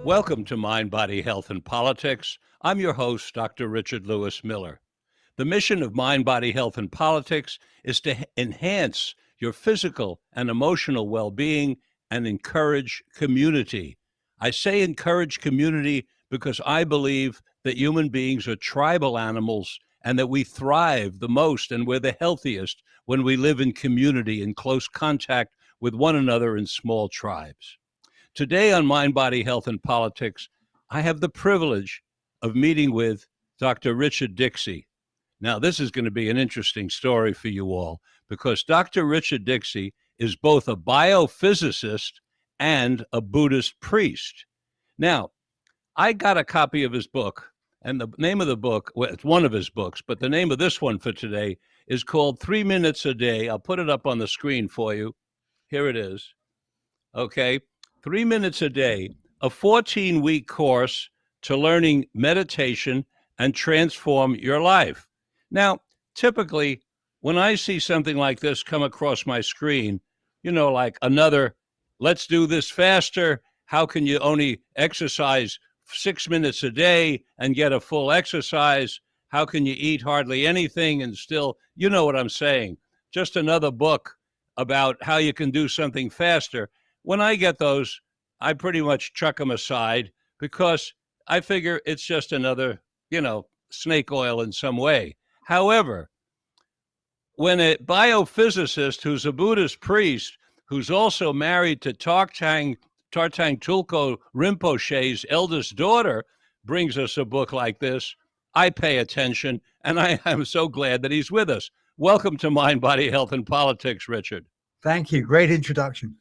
Welcome to Mind, Body, Health, and Politics. I'm your host, Dr. Richard Lewis Miller. The mission of Mind, Body, Health, and Politics is to enhance your physical and emotional well-being and encourage community. I say encourage community because I believe that human beings are tribal animals and that we thrive the most and we're the healthiest when we live in community, in close contact with one another in small tribes. Today on Mind, Body, Health, and Politics, I have the privilege of meeting with Dr. Richard Dixey. Now, this is going to be an interesting story for you all because Dr. Richard Dixey is both a biophysicist and a Buddhist priest. Now, I got a copy of his book, and the name of the book, well, it's one of his books, but the name of this one for today is called 3 Minutes a Day. I'll put it up on the screen for you. Here it is. Okay. 3 minutes a day, a 14-week course to learning meditation and transform your life. Now, typically, when I see something like this come across my screen, like another, let's do this faster. How can you only exercise 6 minutes a day and get a full exercise? How can you eat hardly anything and still, you know what I'm saying? Just another book about how you can do something faster. When I get those, I pretty much chuck them aside because I figure it's just another, snake oil in some way. However, when a biophysicist who's a Buddhist priest, who's also married to Tartang Tulku Rinpoche's eldest daughter, brings us a book like this, I pay attention, and I am so glad that he's with us. Welcome to Mind, Body, Health, and Politics, Richard. Thank you. Great introduction.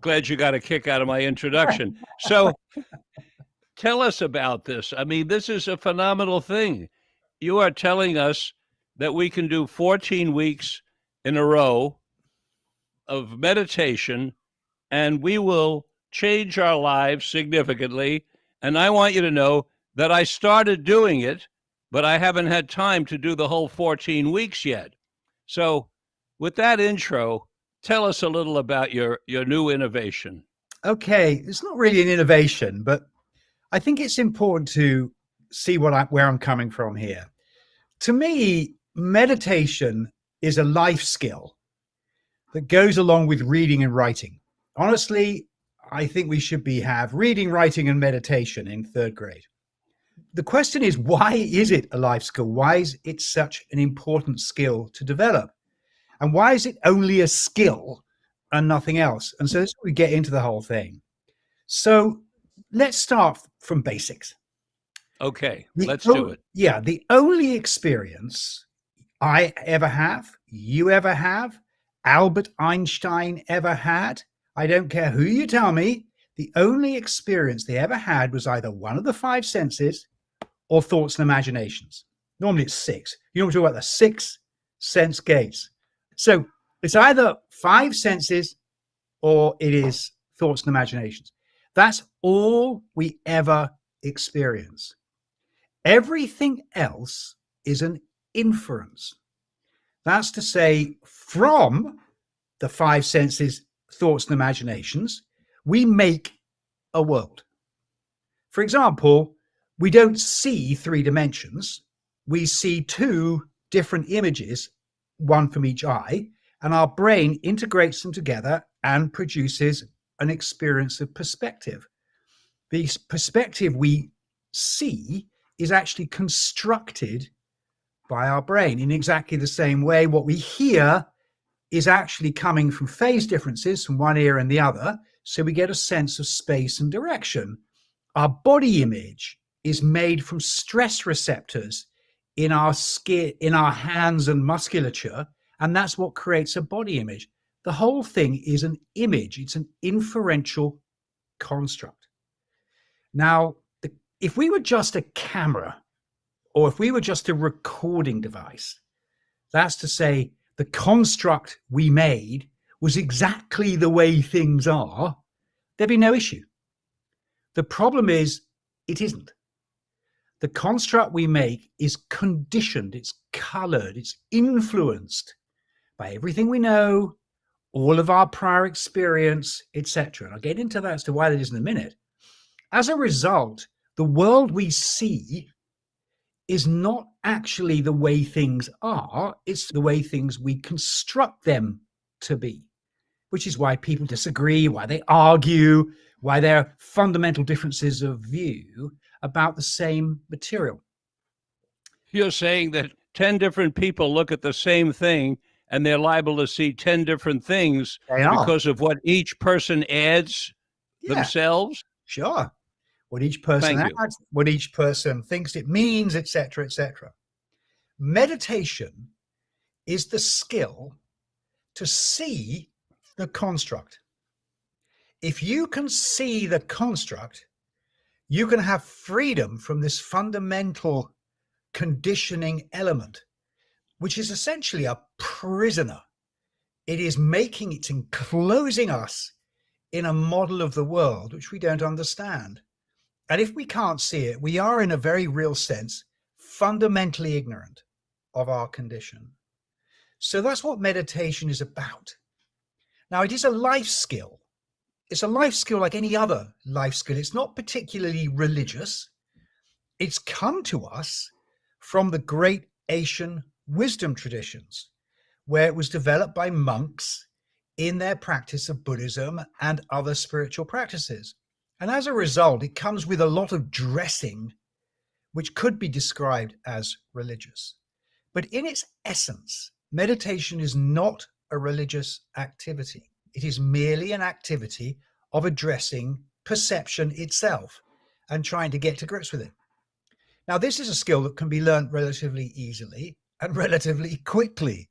Glad you got a kick out of my introduction. So tell us about this. I mean, this is a phenomenal thing. You are telling us that we can do 14 weeks in a row of meditation, and we will change our lives significantly. And I want you to know that I started doing it, but I haven't had time to do the whole 14 weeks yet. So with that intro, tell us a little about your new innovation. Okay, it's not really an innovation, but I think it's important to see where I'm coming from here. To me, meditation is a life skill that goes along with reading and writing. Honestly, I think we should have reading, writing, and meditation in 3rd grade. The question is, why is it a life skill? Why is it such an important skill to develop? And why is it only a skill and nothing else? And so we get into the whole thing. So let's start from basics. Okay, let's do it. Yeah, the only experience I ever have, you ever have, Albert Einstein ever had, I don't care who you tell me, the only experience they ever had was either one of the 5 senses or thoughts and imaginations. Normally it's 6. You know, we're talking about the 6 sense gates. So it's either 5 senses or it is thoughts and imaginations. That's all we ever experience. Everything else is an inference. That's to say, from the 5 senses, thoughts and imaginations, we make a world. For example, we don't see 3 dimensions. We see 2 different images, one from each eye, and our brain integrates them together and produces an experience of perspective. The perspective we see is actually constructed by our brain in exactly the same way. What we hear is actually coming from phase differences from one ear and the other, so we get a sense of space and direction. Our body image is made from stress receptors in our skin, in our hands and musculature, and that's what creates a body image. The whole thing is an image. It's an inferential construct. Now, if we were just a camera, or if we were just a recording device, that's to say the construct we made was exactly the way things are, there'd be no issue. The problem is it isn't. The construct we make is conditioned, it's colored, it's influenced by everything we know, all of our prior experience, etc. And I'll get into that as to why that is in a minute. As a result, the world we see is not actually the way things are, it's the way things we construct them to be, which is why people disagree, why they argue, why there are fundamental differences of view about the same material. You're saying that 10 different people look at the same thing and they're liable to see 10 different things They are. because of what each person adds Yeah, themselves? sure. What each person Thank you. adds, what each person thinks it means, etc., etc. Meditation is the skill to see the construct. If you can see the construct, you can have freedom from this fundamental conditioning element, which is essentially a prisoner. It is making, it's enclosing us in a model of the world which we don't understand. And if we can't see it, we are, in a very real sense, fundamentally ignorant of our condition. So that's what meditation is about. Now, it is a life skill. It's a life skill like any other life skill. It's not particularly religious. It's come to us from the great Asian wisdom traditions, where it was developed by monks in their practice of Buddhism and other spiritual practices. And as a result, it comes with a lot of dressing, which could be described as religious. But in its essence, meditation is not a religious activity. It is merely an activity of addressing perception itself and trying to get to grips with it. Now, this is a skill that can be learned relatively easily and relatively quickly.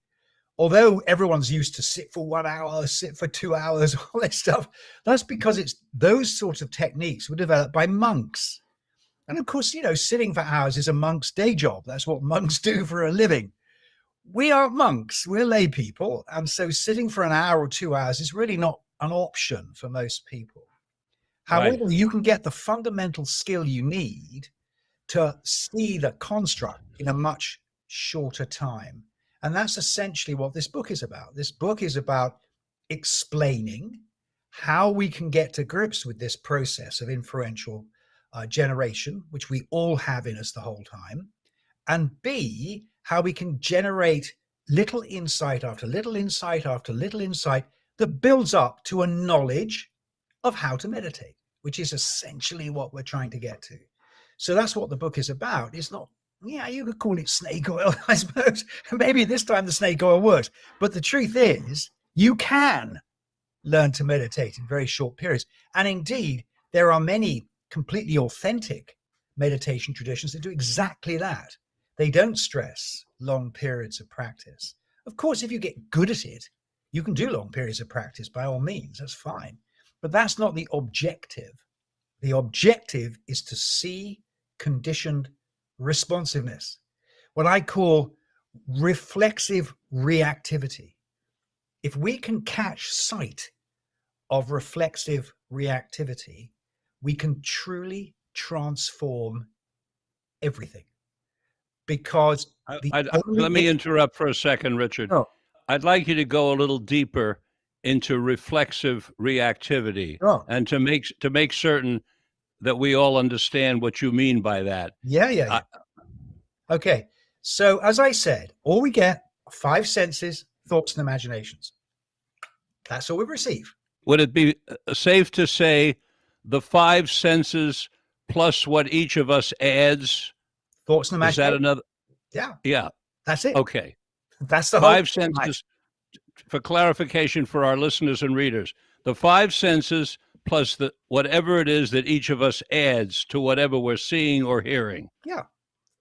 Although everyone's used to sit for 1 hour, sit for 2 hours, all that stuff, that's because it's those sorts of techniques were developed by monks. And of course, sitting for hours is a monk's day job. That's what monks do for a living. We aren't monks, we're lay people. And so sitting for an hour or 2 hours is really not an option for most people. However, Right. you can get the fundamental skill you need to see the construct in a much shorter time. And that's essentially what this book is about. This book is about explaining how we can get to grips with this process of inferential generation, which we all have in us the whole time, and B, how we can generate little insight after little insight after little insight that builds up to a knowledge of how to meditate, which is essentially what we're trying to get to. So that's what the book is about. It's not, you could call it snake oil, I suppose. Maybe this time the snake oil works. But the truth is, you can learn to meditate in very short periods. And indeed, there are many completely authentic meditation traditions that do exactly that. They don't stress long periods of practice. Of course, if you get good at it, you can do long periods of practice by all means. That's fine. But that's not the objective. The objective is to see conditioned responsiveness, what I call reflexive reactivity. If we can catch sight of reflexive reactivity, we can truly transform everything. Because let me interrupt for a second, Richard. Oh, I'd like you to go a little deeper into reflexive reactivity oh, and to make certain that we all understand what you mean by that. yeah. Okay. So as I said, all we get are 5 senses, thoughts, and imaginations. That's all we receive. Would it be safe to say the 5 senses plus what each of us adds? Thoughts and Is that imaginations. another? Yeah, Yeah. that's it. Okay. That's the whole 5 senses, for clarification for our listeners and readers, the 5 senses plus the whatever it is that each of us adds to whatever we're seeing or hearing. Yeah.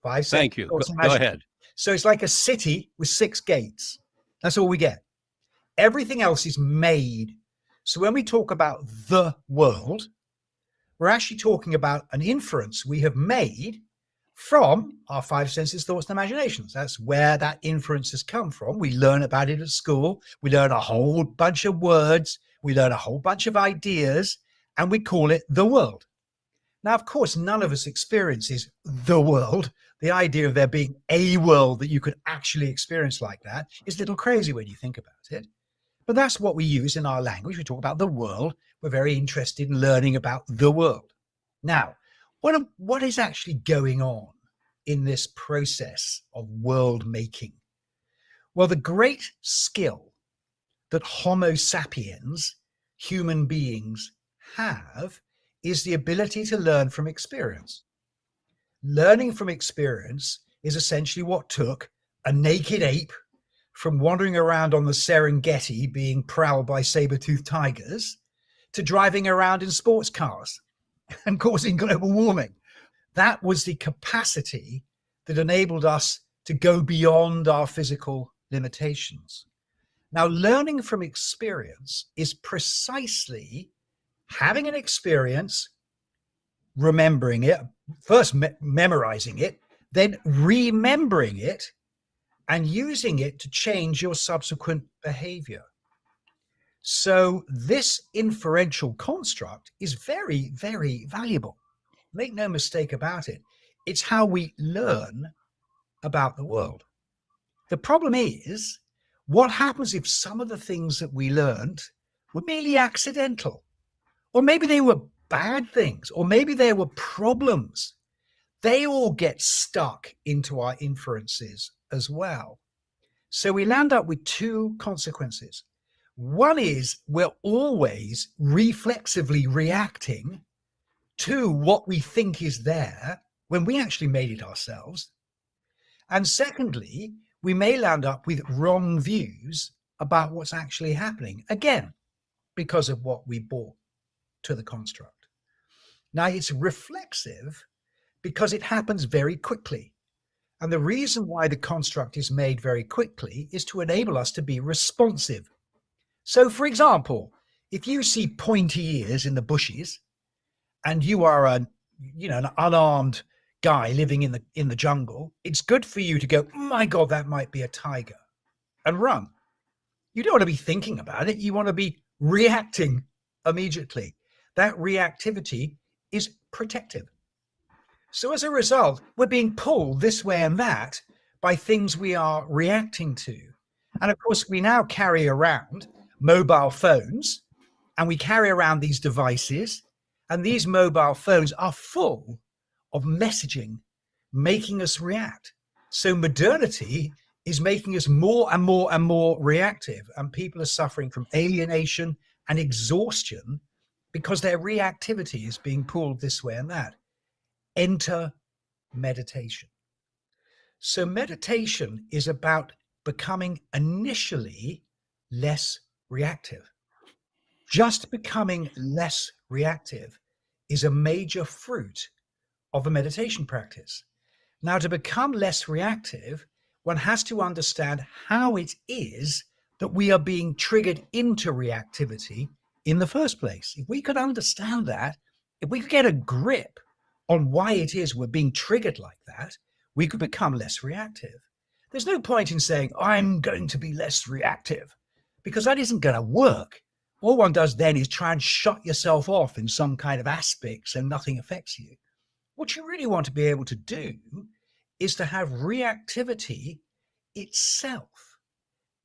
5 senses. Thank you. Thoughts and Go imaginations. ahead. So it's like a city with 6 gates. That's all we get. Everything else is made. So when we talk about the world, we're actually talking about an inference we have made from our 5 senses, thoughts, and imaginations. That's where that inference has come from. We learn about it at school. We learn a whole bunch of words. We learn a whole bunch of ideas, and we call it the world. Now, of course, none of us experiences the world. The idea of there being a world that you could actually experience like that is a little crazy when you think about it. But that's what we use in our language. We talk about the world. We're very interested in learning about the world. Now, what is actually going on in this process of world making? Well, the great skill that Homo sapiens, human beings, have is the ability to learn from experience. Learning from experience is essentially what took a naked ape from wandering around on the Serengeti being prowled by saber-toothed tigers to driving around in sports cars and causing global warming. That was the capacity that enabled us to go beyond our physical limitations. Now, learning from experience is precisely having an experience, remembering it, first memorizing it, then remembering it and using it to change your subsequent behavior. So this inferential construct is very, very valuable. Make no mistake about it. It's how we learn about the world. The problem is, what happens if some of the things that we learned were merely accidental? Or maybe they were bad things, or maybe they were problems. They all get stuck into our inferences as well. So we land up with two consequences. One is we're always reflexively reacting to what we think is there when we actually made it ourselves. And secondly, we may land up with wrong views about what's actually happening, again, because of what we brought to the construct. Now, it's reflexive because it happens very quickly. And the reason why the construct is made very quickly is to enable us to be responsive. So, for example, if you see pointy ears in the bushes and you are an unarmed guy living in the jungle, it's good for you to go, oh my God, that might be a tiger, and run. You don't want to be thinking about it. You want to be reacting immediately. That reactivity is protective. So as a result, we're being pulled this way and that by things we are reacting to. And of course, we now carry around mobile phones, and we carry around these devices, and these mobile phones are full of messaging, making us react. So modernity is making us more and more and more reactive, and people are suffering from alienation and exhaustion because their reactivity is being pulled this way and that. Enter meditation. So meditation is about becoming initially less reactive. Just becoming less reactive is a major fruit of a meditation practice. Now, to become less reactive, one has to understand how it is that we are being triggered into reactivity in the first place. If we could understand that, if we could get a grip on why it is we're being triggered like that, we could become less reactive. There's no point in saying, I'm going to be less reactive, because that isn't going to work. All one does then is try and shut yourself off in some kind of aspect so nothing affects you. What you really want to be able to do is to have reactivity itself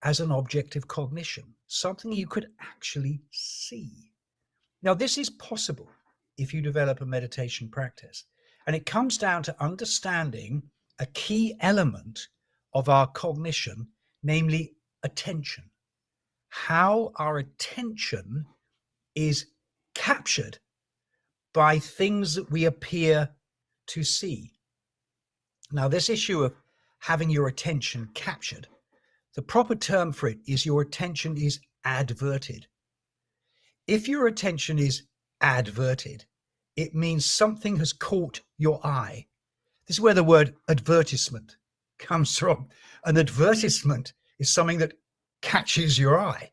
as an object of cognition, something you could actually see. Now, this is possible if you develop a meditation practice, and it comes down to understanding a key element of our cognition, namely attention. How our attention is captured by things that we appear to see. Now, this issue of having your attention captured, the proper term for it is your attention is adverted. If your attention is adverted, it means something has caught your eye. This is where the word advertisement comes from. An advertisement is something that catches your eye.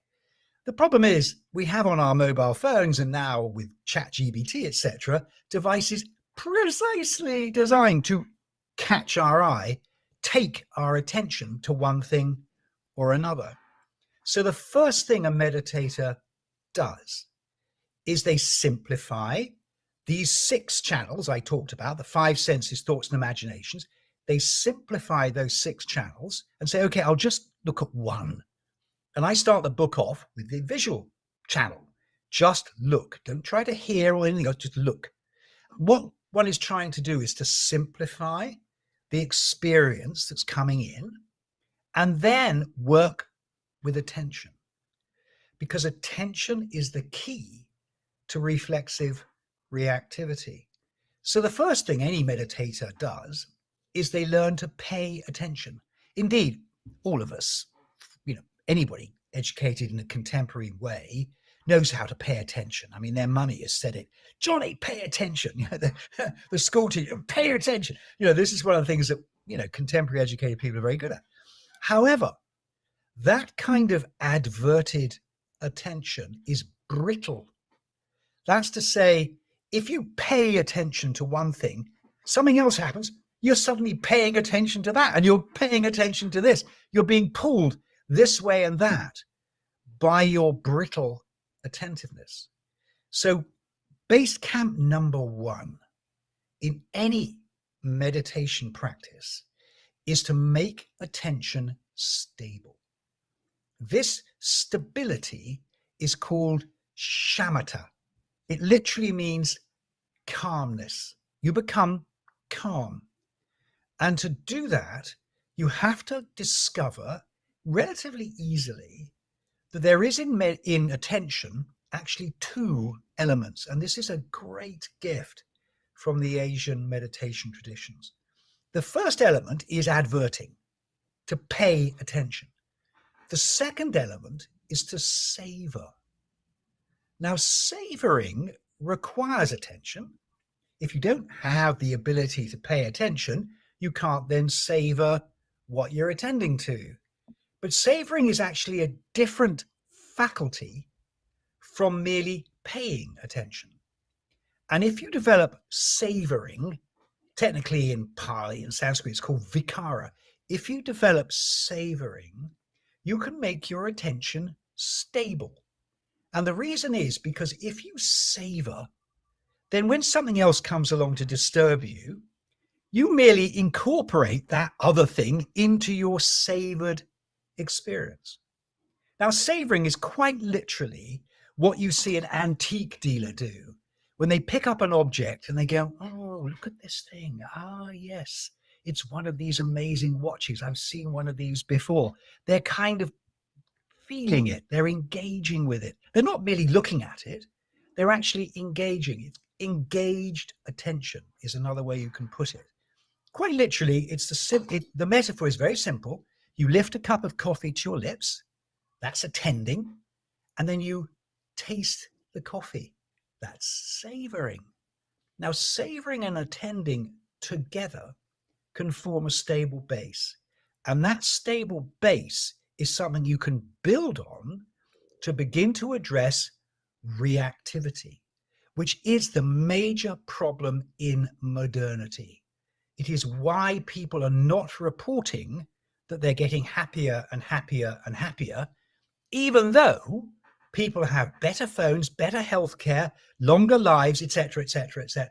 The problem is we have on our mobile phones, and now with ChatGPT, etc., devices precisely designed to catch our eye, take our attention to one thing or another. So the first thing a meditator does is they simplify these 6 channels I talked about, the 5 senses, thoughts, and imaginations, they simplify those 6 channels and say, okay, I'll just look at one. And I start the book off with the visual channel. Just look. Don't try to hear or anything else, just look. What one is trying to do is to simplify the experience that's coming in and then work with attention. Because attention is the key to reflexive reactivity. So the first thing any meditator does is they learn to pay attention. Indeed, all of us, anybody educated in a contemporary way knows how to pay attention. I mean, their money has said it. Johnny, pay attention. The school teacher, pay attention. This is one of the things that, contemporary educated people are very good at. However, that kind of adverted attention is brittle. That's to say, if you pay attention to one thing, something else happens. You're suddenly paying attention to that, and you're paying attention to this. You're being pulled this way and that by your brittle attentiveness. So base camp number 1 in any meditation practice is to make attention stable. This stability is called shamatha. It literally means calmness. You become calm. And to do that, you have to discover relatively easily that there is in attention actually 2 elements. And this is a great gift from the Asian meditation traditions. The first element is adverting, to pay attention. The second element is to savor. Now, savoring requires attention. If you don't have the ability to pay attention, you can't then savor what you're attending to. But savoring is actually a different faculty from merely paying attention. And if you develop savoring, technically in Pali and Sanskrit, it's called vikara. If you develop savoring, you can make your attention stable. And the reason is because if you savor, then when something else comes along to disturb you, you merely incorporate that other thing into your savored experience. Now, savoring is quite literally what you see an antique dealer do when they pick up an object and they go, oh, look at this thing. Ah, yes, it's one of these amazing watches. I've seen one of these before. They're kind of feeling it. They're engaging with it. They're not merely looking at it. They're actually engaging. It's engaged attention is another way you can put it. Quite literally, the metaphor is very simple. You lift a cup of coffee to your lips. That's attending. And then you taste the coffee. That's savoring. Now, savoring and attending together can form a stable base. And that stable base is something you can build on to begin to address reactivity, which is the major problem in modernity. It is why people are not reporting that they're getting happier and happier and happier, even though people have better phones, better healthcare, longer lives, etc., etc., etc.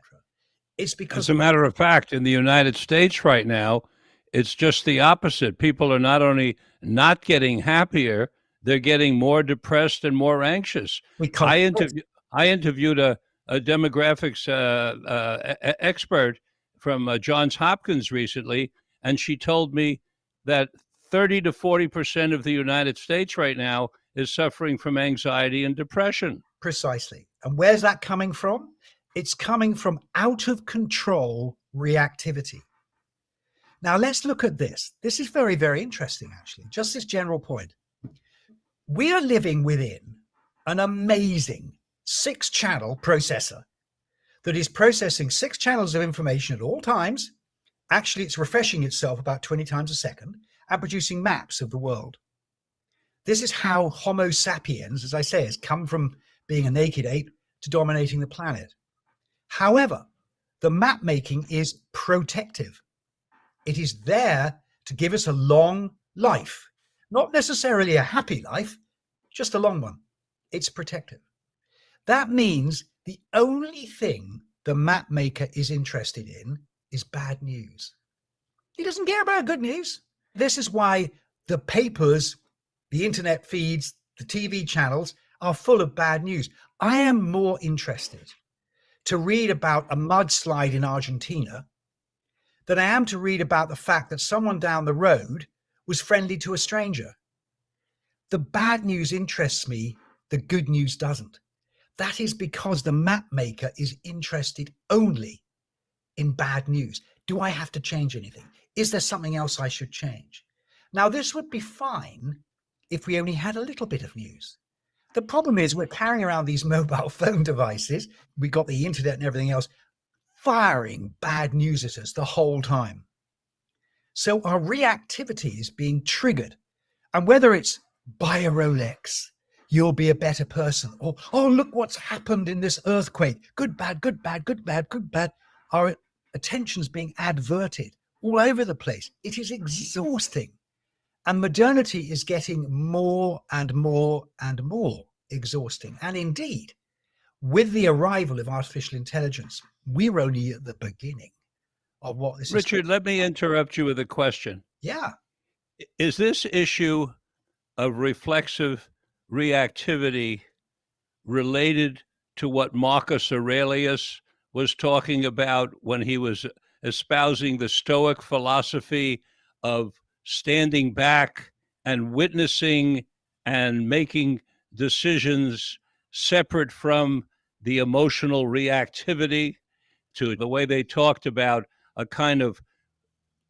It's because, as a matter of fact, in the United States right now, it's just the opposite. People are not only not getting happier, they're getting more depressed and more anxious. I interviewed a demographics expert from Johns Hopkins recently, and she told me that 30 to 40% of the United States right now is suffering from anxiety and depression. Precisely. And where's that coming from? It's coming from out of control reactivity. Now, let's look at this. This is very, very interesting, actually. Just this general point. We are living within an amazing 6-channel processor that is processing 6 channels of information at all times. Actually, it's refreshing itself about 20 times a second and producing maps of the world. This is how Homo sapiens, as I say, has come from being a naked ape to dominating the planet. However, the map making is protective. It is there to give us a long life, not necessarily a happy life, just a long one. It's protective. That means the only thing the map maker is interested in is bad news. He doesn't care about good news. This is why the papers, the internet feeds, the TV channels are full of bad news. I am more interested to read about a mudslide in Argentina than I am to read about the fact that someone down the road was friendly to a stranger. The bad news interests me, the good news doesn't. That is because the map maker is interested only in bad news. Do I have to change anything? Is there something else I should change? Now, this would be fine if we only had a little bit of news. The problem is we're carrying around these mobile phone devices. We got the internet and everything else firing bad news at us the whole time. So our reactivity is being triggered. And whether it's buy a Rolex, you'll be a better person, or, oh, look what's happened in this earthquake. Good, bad, good, bad, good, bad, good, bad. Our attention's being adverted all over the place. It is exhausting. And modernity is getting more and more and more exhausting. And indeed, with the arrival of artificial intelligence, we're only at the beginning of what this Richard, is. let me interrupt you with a question. Yeah, Is this issue of reflexive reactivity related to what Marcus Aurelius was talking about when he was espousing the Stoic philosophy of standing back and witnessing and making decisions separate from the emotional reactivity, to the way they talked about a kind of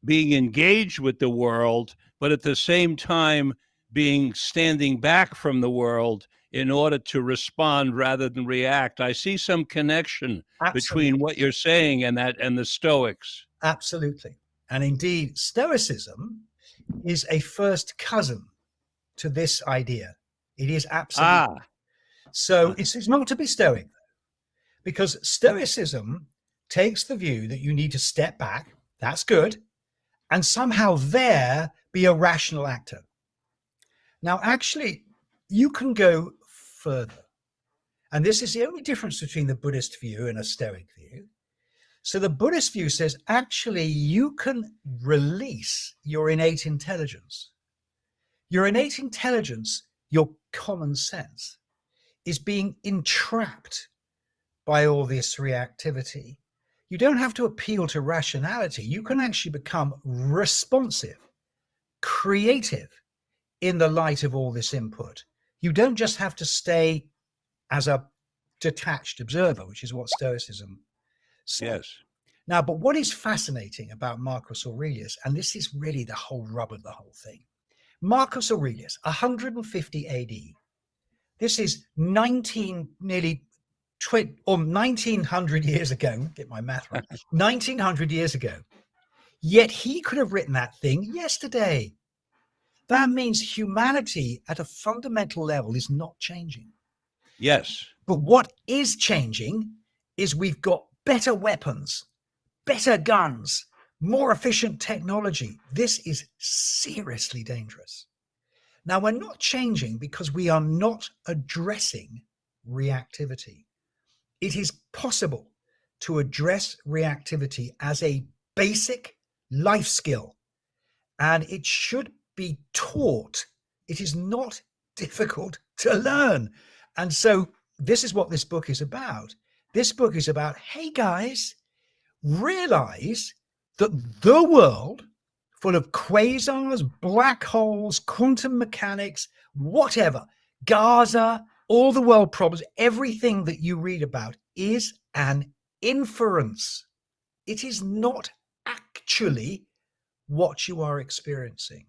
being engaged with the world, but at the same time being standing back from the world in order to respond rather than react? I see some connection absolutely. between what you're saying and that and the Stoics. Absolutely. And indeed, Stoicism is a first cousin to this idea. It is absolutely. Ah, So it's not to be Stoic, because Stoicism takes the view that you need to step back. That's good. And somehow there be a rational actor. Now, actually, you can go further. And this is the only difference between the Buddhist view and a Stoic view. So the Buddhist view says, actually, you can release your innate intelligence. Your innate intelligence, your common sense, is being entrapped by all this reactivity. You don't have to appeal to rationality. You can actually become responsive, creative in the light of all this input. You don't just have to stay as a detached observer, which is what Stoicism says. yes. Now, but what is fascinating about Marcus Aurelius, and this is really the whole rub of the whole thing, Marcus Aurelius, 150 AD, this is 1900 years ago, get my math right, 1900 years ago, yet he could have written that thing yesterday. That means humanity at a fundamental level is not changing. Yes. But what is changing is we've got better weapons, better guns, more efficient technology. This is seriously dangerous. Now, we're not changing because we are not addressing reactivity. It is possible to address reactivity as a basic life skill, and it should be taught. It is not difficult to learn. And so this is what this book is about. This book is about, hey guys, realize that the world, full of quasars, black holes, quantum mechanics, whatever, Gaza, all the world problems, everything that you read about is an inference. It is not actually what you are experiencing.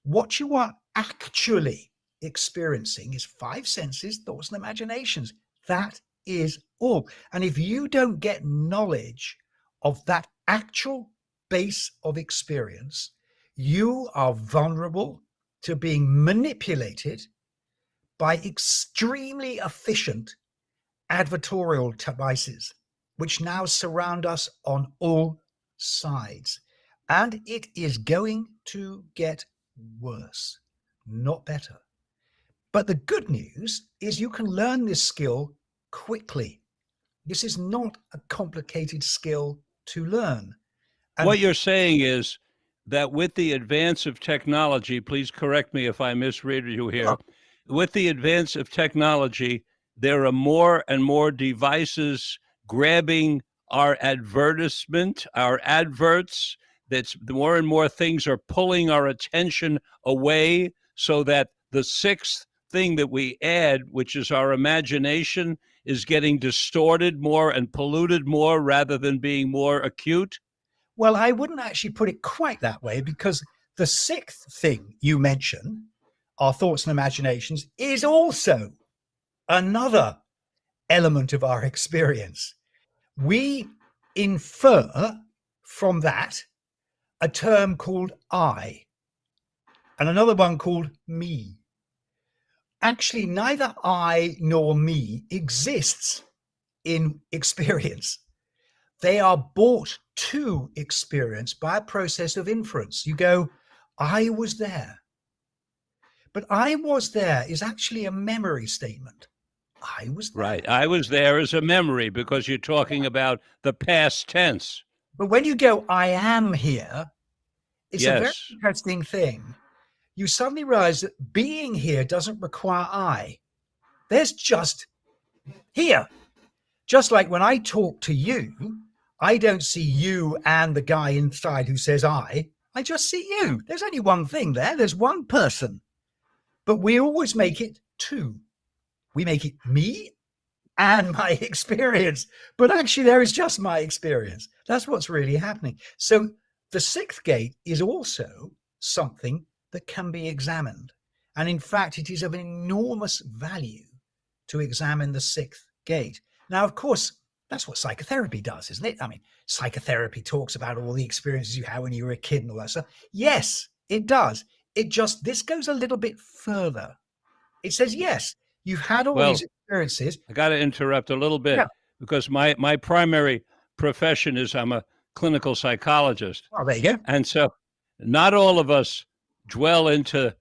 What you are actually experiencing is five senses, thoughts, and imaginations. That is all. And if you don't get knowledge of that actual base of experience, you are vulnerable to being manipulated by extremely efficient advertorial devices, which now surround us on all sides. And it is going to get worse, not better. But the good news is you can learn this skill quickly. This is not a complicated skill to learn. And What you're saying is that with the advance of technology, please correct me if I misread you here. With the advance of technology, there are more and more devices grabbing our advertisement, our adverts. That's more and more things are pulling our attention away, so that the sixth thing that we add, which is our imagination, is getting distorted more and polluted more rather than being more acute. well, I wouldn't actually put it quite that way, because the sixth thing you mention, our thoughts and imaginations, is also another element of our experience. We infer from that a term called I and another one called me. Actually, neither I nor me exists in experience. They are brought to experience by a process of inference. You go, I was there. But I was there is actually a memory statement. I was there. Right. I was there as a memory because you're talking about the past tense. But when you go, I am here, it's a very Yes. interesting thing. You suddenly realize that being here doesn't require I. There's just here. Just like when I talk to you, I don't see you and the guy inside who says I just see you. There's only one thing there. There's one person. But we always make it two. We make it me and my experience. But actually, there is just my experience. That's what's really happening. So the sixth gate is also something that can be examined. And in fact, it is of enormous value to examine the sixth gate. Now, of course, that's what psychotherapy does, isn't it? I mean, psychotherapy talks about all the experiences you had when you were a kid and all that stuff. Yes, it does. This goes a little bit further. It says, yes, you've had all these Well, experiences. I got to interrupt a little Yeah. bit because my primary profession is I'm a clinical psychologist. Oh, there you go. And so not all of us dwell into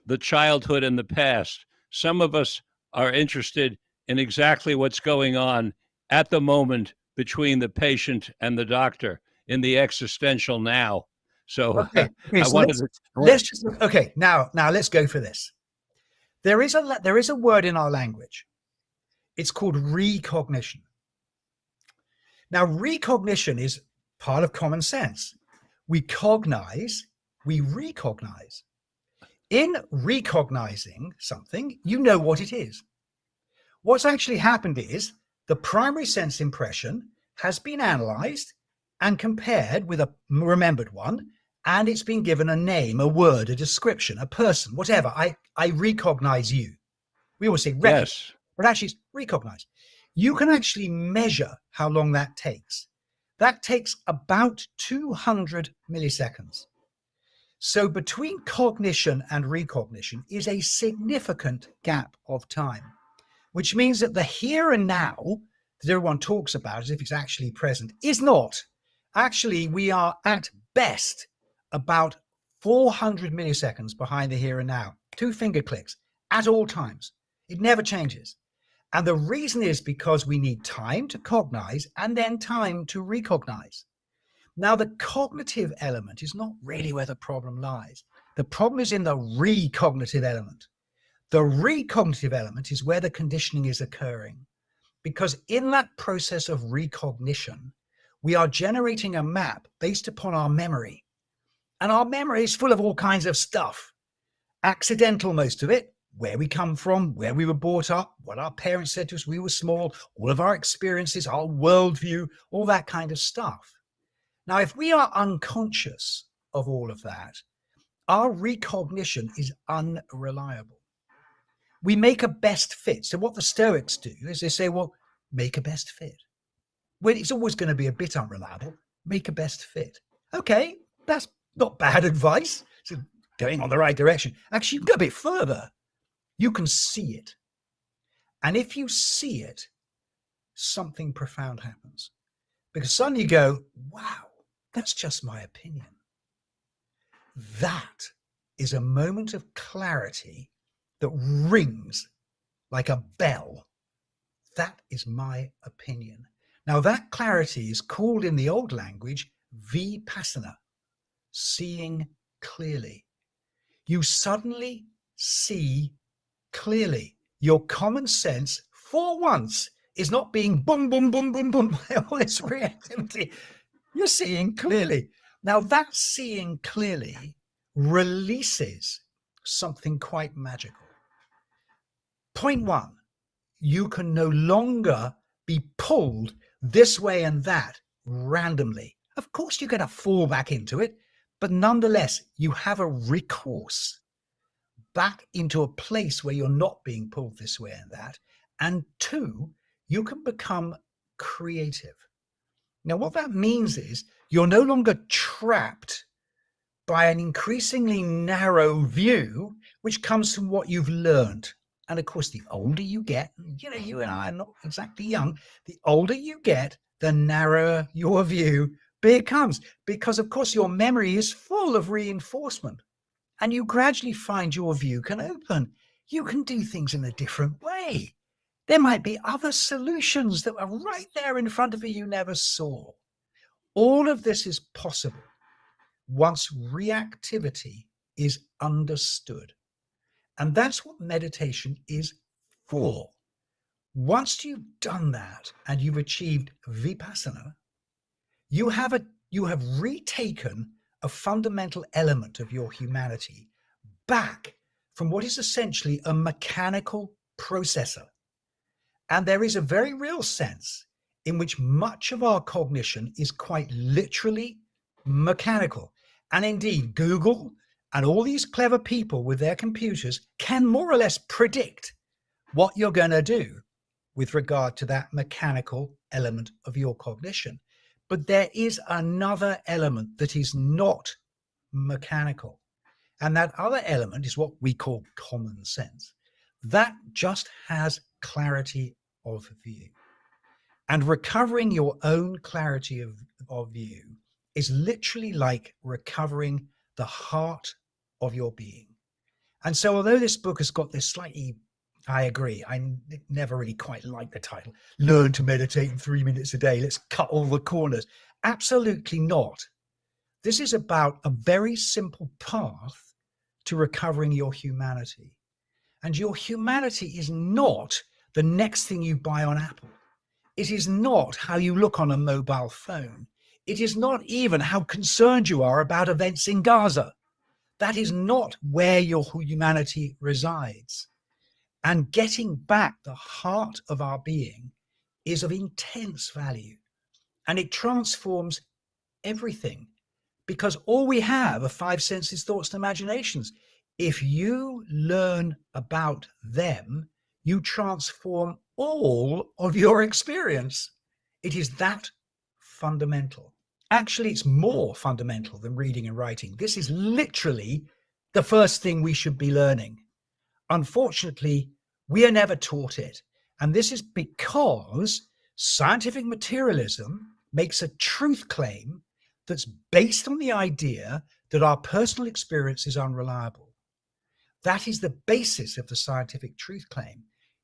the childhood and the past. Some of us are interested in exactly what's going on at the moment between the patient and the doctor in the existential now. So Okay. I So wanted to. let's just okay. Now let's go for this. There is a word in our language. It's called recognition. Now, recognition is part of common sense. We cognize, we recognize. In recognizing something, you know what it is. What's actually happened is the primary sense impression has been analyzed and compared with a remembered one, and it's been given a name, a word, a description, a person, whatever. I recognize you. We always say recognize, Yes. but actually it's recognize. You can actually measure how long that takes. That takes about 200 milliseconds. So between cognition and recognition is a significant gap of time, which means that the here and now that everyone talks about as if it's actually present is not. Actually, we are at best about 400 milliseconds behind the here and now, 2 finger clicks at all times. It never changes. And the reason is because we need time to cognize and then time to recognize. Now, the cognitive element is not really where the problem lies. The problem is in the recognitive element. The recognitive element is where the conditioning is occurring, because in that process of recognition, we are generating a map based upon our memory. And our memory is full of all kinds of stuff. Accidental, most of it, where we come from, where we were brought up, what our parents said to us when we were small, all of our experiences, our worldview, all that kind of stuff. Now, if we are unconscious of all of that, our recognition is unreliable. We make a best fit. So what the Stoics do is they say, well, make a best fit. Well, it's always going to be a bit unreliable. Make a best fit. Okay, that's not bad advice. It's going on the right direction. Actually, you can go a bit further. You can see it. And if you see it, something profound happens. Because suddenly you go, wow, that's just my opinion. That is a moment of clarity that rings like a bell That is my opinion. Now, that clarity is called in the old language vipassana, seeing clearly. You suddenly see clearly. Your common sense, for once, is not being boom, boom, boom, boom, boom by all this reactivity. You're seeing clearly. Now, that seeing clearly releases something quite magical. Point one, you can no longer be pulled this way and that randomly. Of course, you're going to fall back into it, but nonetheless, you have a recourse back into a place where you're not being pulled this way and that. And two, you can become creative. Now, what that means is you're no longer trapped by an increasingly narrow view, which comes from what you've learned. And of course, the older you get, you and I are not exactly young, the older you get, the narrower your view becomes, because of course your memory is full of reinforcement, and you gradually find your view can open. You can do things in a different way. There might be other solutions that are right there in front of you never saw. All of this is possible once reactivity is understood. And that's what meditation is for. Once you've done that and you've achieved vipassana, you have retaken a fundamental element of your humanity back from what is essentially a mechanical processor. And there is a very real sense in which much of our cognition is quite literally mechanical. And indeed, Google and all these clever people with their computers can more or less predict what you're going to do with regard to that mechanical element of your cognition. But there is another element that is not mechanical. And that other element is what we call common sense. That just has clarity of view. And recovering your own clarity of view is literally like recovering the heart of your being. And so although this book has got this slightly, I agree, I never really quite like the title, Learn to Meditate in 3 minutes a day, let's cut all the corners. Absolutely not. This is about a very simple path to recovering your humanity. And your humanity is not the next thing you buy on Apple. It is not how you look on a mobile phone. It is not even how concerned you are about events in Gaza. That is not where your humanity resides. And getting back the heart of our being is of intense value. And it transforms everything, because all we have are five senses, thoughts, and imaginations. If you learn about them, you transform all of your experience. It is that fundamental. Actually, it's more fundamental than reading and writing. This is literally the first thing we should be learning. Unfortunately, we are never taught it. And this is because scientific materialism makes a truth claim that's based on the idea that our personal experience is unreliable. That is the basis of the scientific truth claim.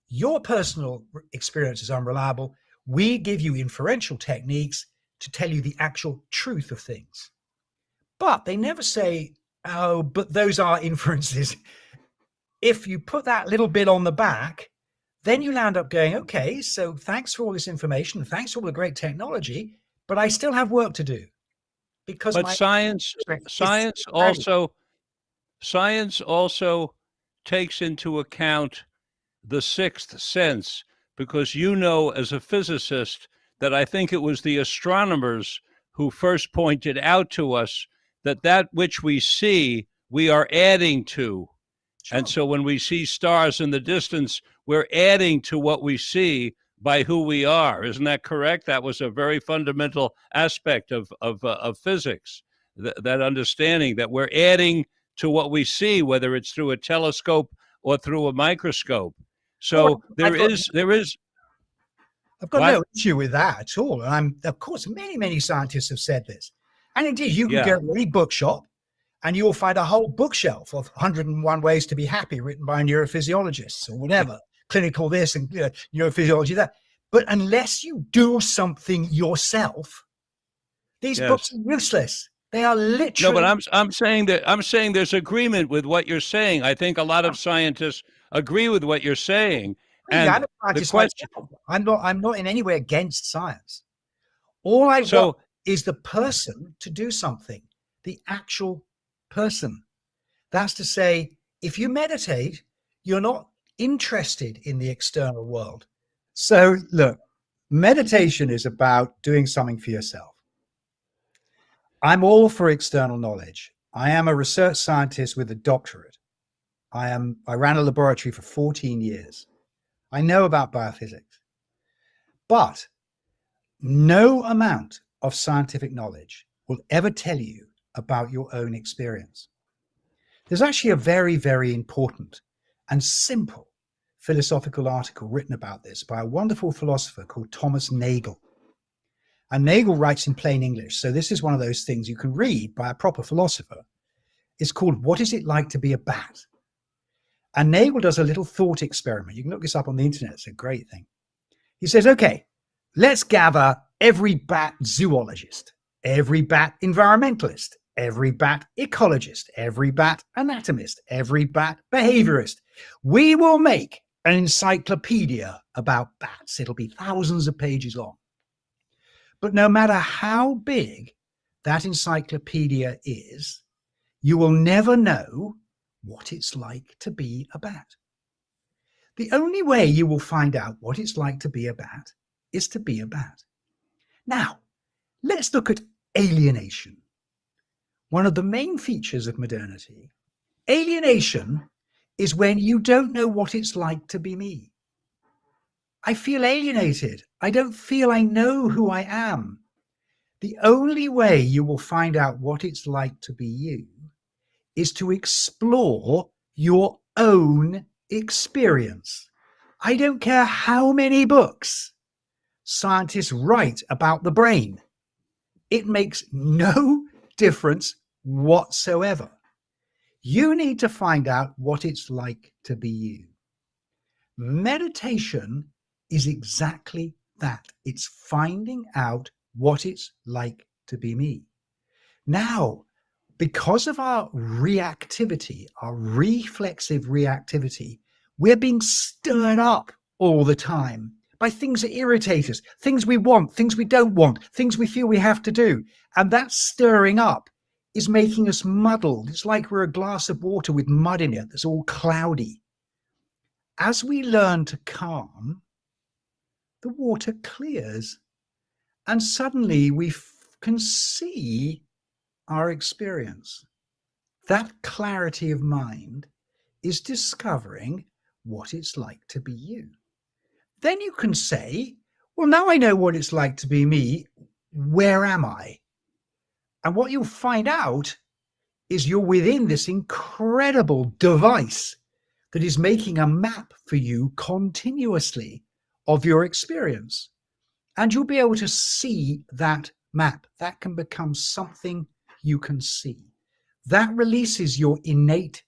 Your personal experience is unreliable. We give you inferential techniques to tell you the actual truth of things. But they never say, oh, but those are inferences. If you put that little bit on the back, then you'll end up going, okay, so thanks for all this information. Thanks for all the great technology, but I still have work to do. Because but science also takes into account the sixth sense, because as a physicist, that I think it was the astronomers who first pointed out to us that which we see, we are adding to. Sure. And so when we see stars in the distance, we're adding to what we see by who we are. Isn't that correct? That was a very fundamental aspect of physics, that understanding that we're adding to what we see, whether it's through a telescope or through a microscope. So there is. I've got no issue with that at all. And of course, many scientists have said this. And indeed, you can go to any bookshop and you'll find a whole bookshelf of 101 Ways to Be Happy written by neurophysiologists or whatever, clinical this and neurophysiology that. But unless you do something yourself, these books Yes. are useless. They are No, but literally. I'm saying there's agreement with what you're saying. I think a lot of scientists agree with what you're saying. Yeah, I'm And a the scientist question, myself. I'm not in any way against science. All I want so is the person to do something, the actual person. That's to say, if you meditate, you're not interested in the external world. So, look, meditation is about doing something for yourself. I'm all for external knowledge. I am a research scientist with a doctorate. I ran a laboratory for 14 years. I know about biophysics. But no amount of scientific knowledge will ever tell you about your own experience. There's actually a very, very important and simple philosophical article written about this by a wonderful philosopher called Thomas Nagel. And Nagel writes in plain English. So this is one of those things you can read by a proper philosopher. It's called What Is It Like to Be a Bat? And Nagel does a little thought experiment. You can look this up on the internet. It's a great thing. He says, okay, let's gather every bat zoologist, every bat environmentalist, every bat ecologist, every bat anatomist, every bat behaviorist. We will make an encyclopedia about bats. It'll be thousands of pages long. But no matter how big that encyclopedia is, you will never know what it's like to be a bat. The only way you will find out what it's like to be a bat is to be a bat. Now, let's look at alienation. One of the main features of modernity, alienation is when you don't know what it's like to be me. I feel alienated. I don't feel I know who I am. The only way you will find out what it's like to be you is to explore your own experience. I don't care how many books scientists write about the brain. It makes no difference whatsoever. You need to find out what it's like to be you. Meditation is exactly that. It's finding out what it's like to be me. Now, because of our reactivity, our reflexive reactivity, we're being stirred up all the time by things that irritate us, things we want, things we don't want, things we feel we have to do. And that stirring up is making us muddled. It's like we're a glass of water with mud in it that's all cloudy. As we learn to calm, the water clears, and suddenly we can see our experience. That clarity of mind is discovering what it's like to be you. Then you can say, well, now I know what it's like to be me. Where am I? And what you'll find out is you're within this incredible device that is making a map for you continuously of your experience. And you'll be able to see that map. That can become something you can see. That releases your innate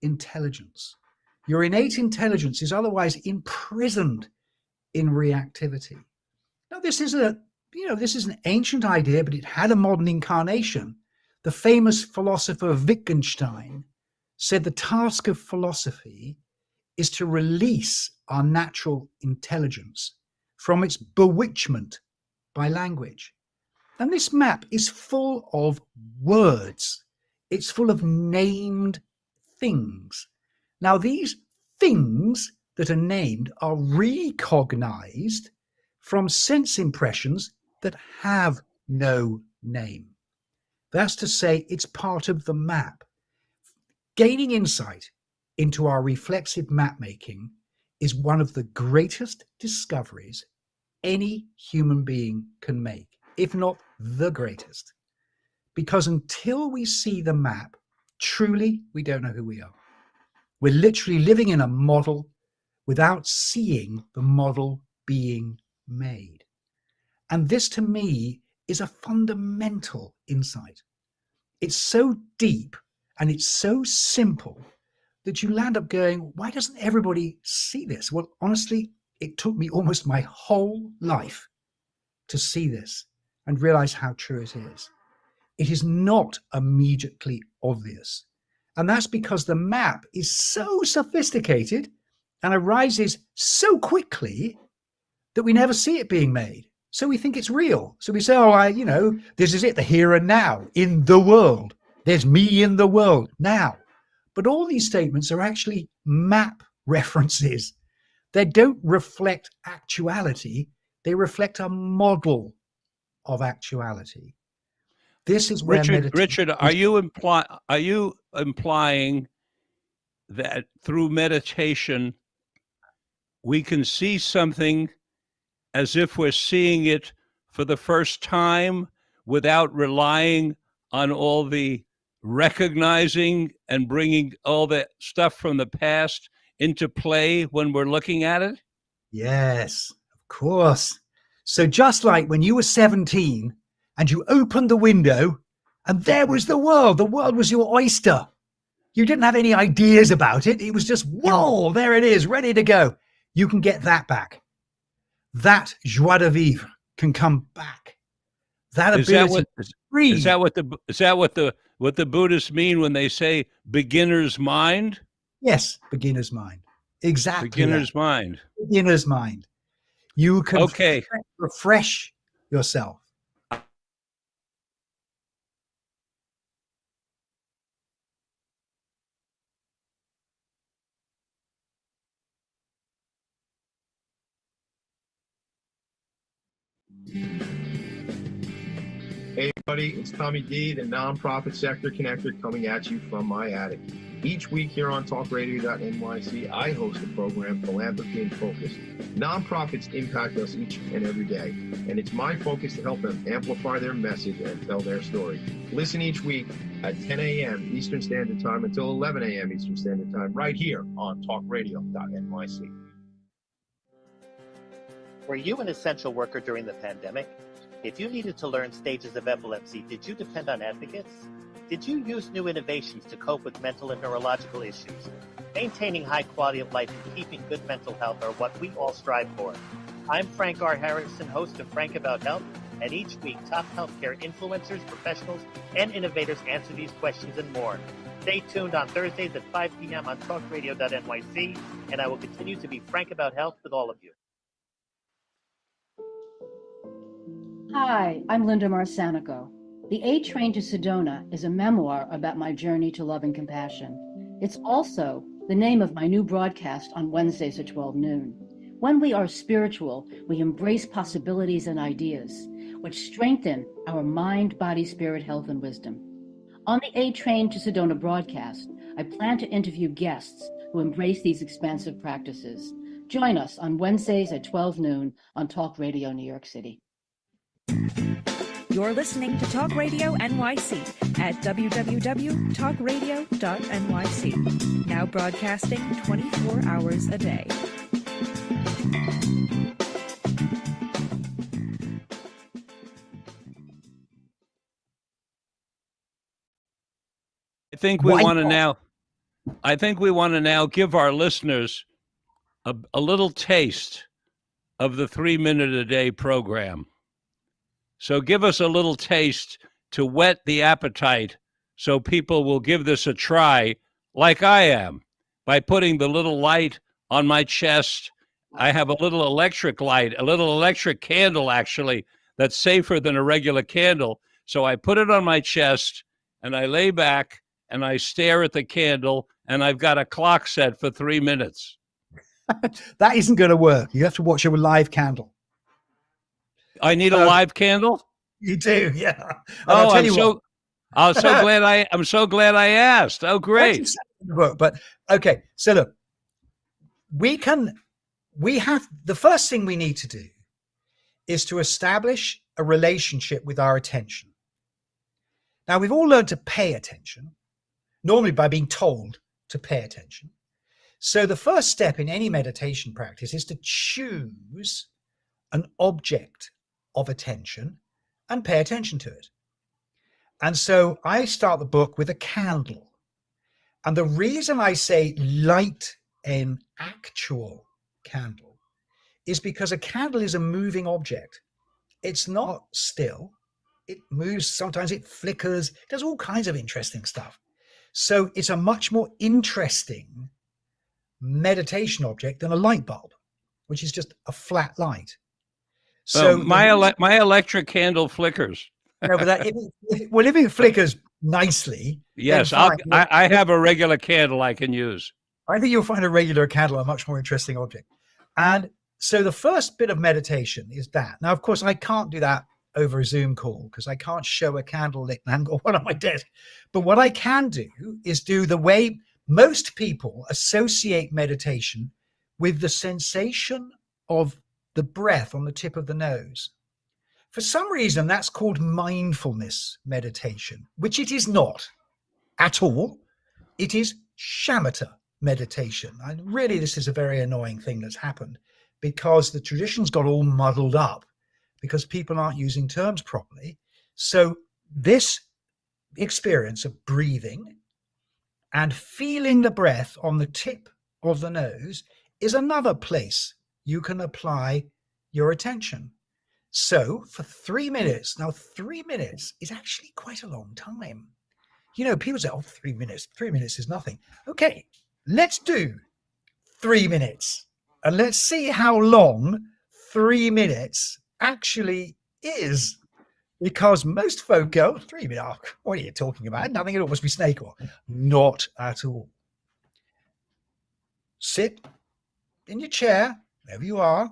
intelligence. Your innate intelligence is otherwise imprisoned in reactivity. Now, this is an ancient idea, but it had a modern incarnation. The famous philosopher Wittgenstein said the task of philosophy is to release our natural intelligence from its bewitchment by language. And this map is full of words. It's full of named things. Now, these things that are named are recognized from sense impressions that have no name. That's to say, it's part of the map. Gaining insight into our reflexive map making is one of the greatest discoveries any human being can make, if not the greatest. Because until we see the map, truly, we don't know who we are. We're literally living in a model without seeing the model being made. And this, to me, is a fundamental insight. It's so deep and it's so simple that you land up going, why doesn't everybody see this? Well, honestly, it took me almost my whole life to see this and realize how true it is. It is not immediately obvious. And that's because the map is so sophisticated and arises so quickly that we never see it being made. So we think it's real. So we say, oh, this is it, the here and now, in the world. There's me in the world now. But all these statements are actually map references. They don't reflect actuality. They reflect a model of actuality. This is where Richard, are you implying that through meditation we can see something as if we're seeing it for the first time without relying on all the recognizing and bringing all the stuff from the past into play when we're looking at it? Yes, of course. So just like when you were 17 and you opened the window and there was the world was your oyster. You didn't have any ideas about it. It was just, whoa, there it is, ready to go. You can get that back. That joie de vivre can come back. That ability to breathe. Is that what the Buddhists mean when they say beginner's mind? Yes, beginner's mind. Exactly. Beginner's mind. Beginner's mind. You can okay. refresh yourself. Hey everybody, it's Tommy D, the nonprofit sector connector, coming at you from my attic. Each week here on talkradio.nyc, I host a program, Philanthropy in Focus. Nonprofits impact us each and every day, and it's my focus to help them amplify their message and tell their story. Listen each week at 10 a.m. Eastern Standard Time until 11 a.m. Eastern Standard Time, right here on talkradio.nyc. Were you an essential worker during the pandemic? If you needed to learn stages of epilepsy, did you depend on advocates? Did you use new innovations to cope with mental and neurological issues? Maintaining high quality of life and keeping good mental health are what we all strive for. I'm Frank R. Harrison, host of Frank About Health, and each week top healthcare influencers, professionals, and innovators answer these questions and more. Stay tuned on Thursdays at 5 p.m. on talkradio.nyc, and I will continue to be frank about health with all of you. Hi, I'm Linda Marsanico. The A Train to Sedona is a memoir about my journey to love and compassion. It's also the name of my new broadcast on Wednesdays at 12 noon. When we are spiritual, we embrace possibilities and ideas, which strengthen our mind, body, spirit, health, and wisdom. On the A Train to Sedona broadcast, I plan to interview guests who embrace these expansive practices. Join us on Wednesdays at 12 noon on Talk Radio New York City. You're listening to Talk Radio NYC at www.talkradio.nyc. Now broadcasting 24 hours a day. I think we want to now give our listeners a little taste of the 3-minute-a-day program. So give us a little taste to whet the appetite so people will give this a try like I am by putting the little light on my chest. I have a little electric light, a little electric candle, actually, that's safer than a regular candle. So I put it on my chest and I lay back and I stare at the candle and I've got a clock set for 3 minutes. That isn't going to work. You have to watch a live candle. I need a live candle? You do, yeah. I'm so glad I asked. Oh, great. But okay, so look, the first thing we need to do is to establish a relationship with our attention. Now, we've all learned to pay attention, normally by being told to pay attention. So the first step in any meditation practice is to choose an object of attention and pay attention to it. And so I start the book with a candle. And the reason I say light an actual candle is because a candle is a moving object. It's not still. It moves. Sometimes it flickers. It does all kinds of interesting stuff. So it's a much more interesting meditation object than a light bulb, which is just a flat light. So my electric candle flickers. no, but that, if it flickers nicely, Yes, then fine. I have a regular candle I can use. I think you'll find a regular candle a much more interesting object. And so the first bit of meditation is that. Now, of course, I can't do that over a Zoom call because I can't show a candle lit lamp or one on my desk. But what I can do is do the way most people associate meditation with the sensation of the breath on the tip of the nose. For some reason, that's called mindfulness meditation, which it is not at all. It is shamatha meditation. And really, this is a very annoying thing that's happened because the traditions got all muddled up because people aren't using terms properly. So this experience of breathing and feeling the breath on the tip of the nose is another place you can apply your attention. So for 3 minutes, now 3 minutes is actually quite a long time. You know, people say, oh, 3 minutes, 3 minutes is nothing. Okay, let's do 3 minutes and let's see how long 3 minutes actually is. Because most folk go, 3 minutes, oh, what are you talking about? Nothing at all, must be snake oil. Not at all. Sit in your chair, wherever you are,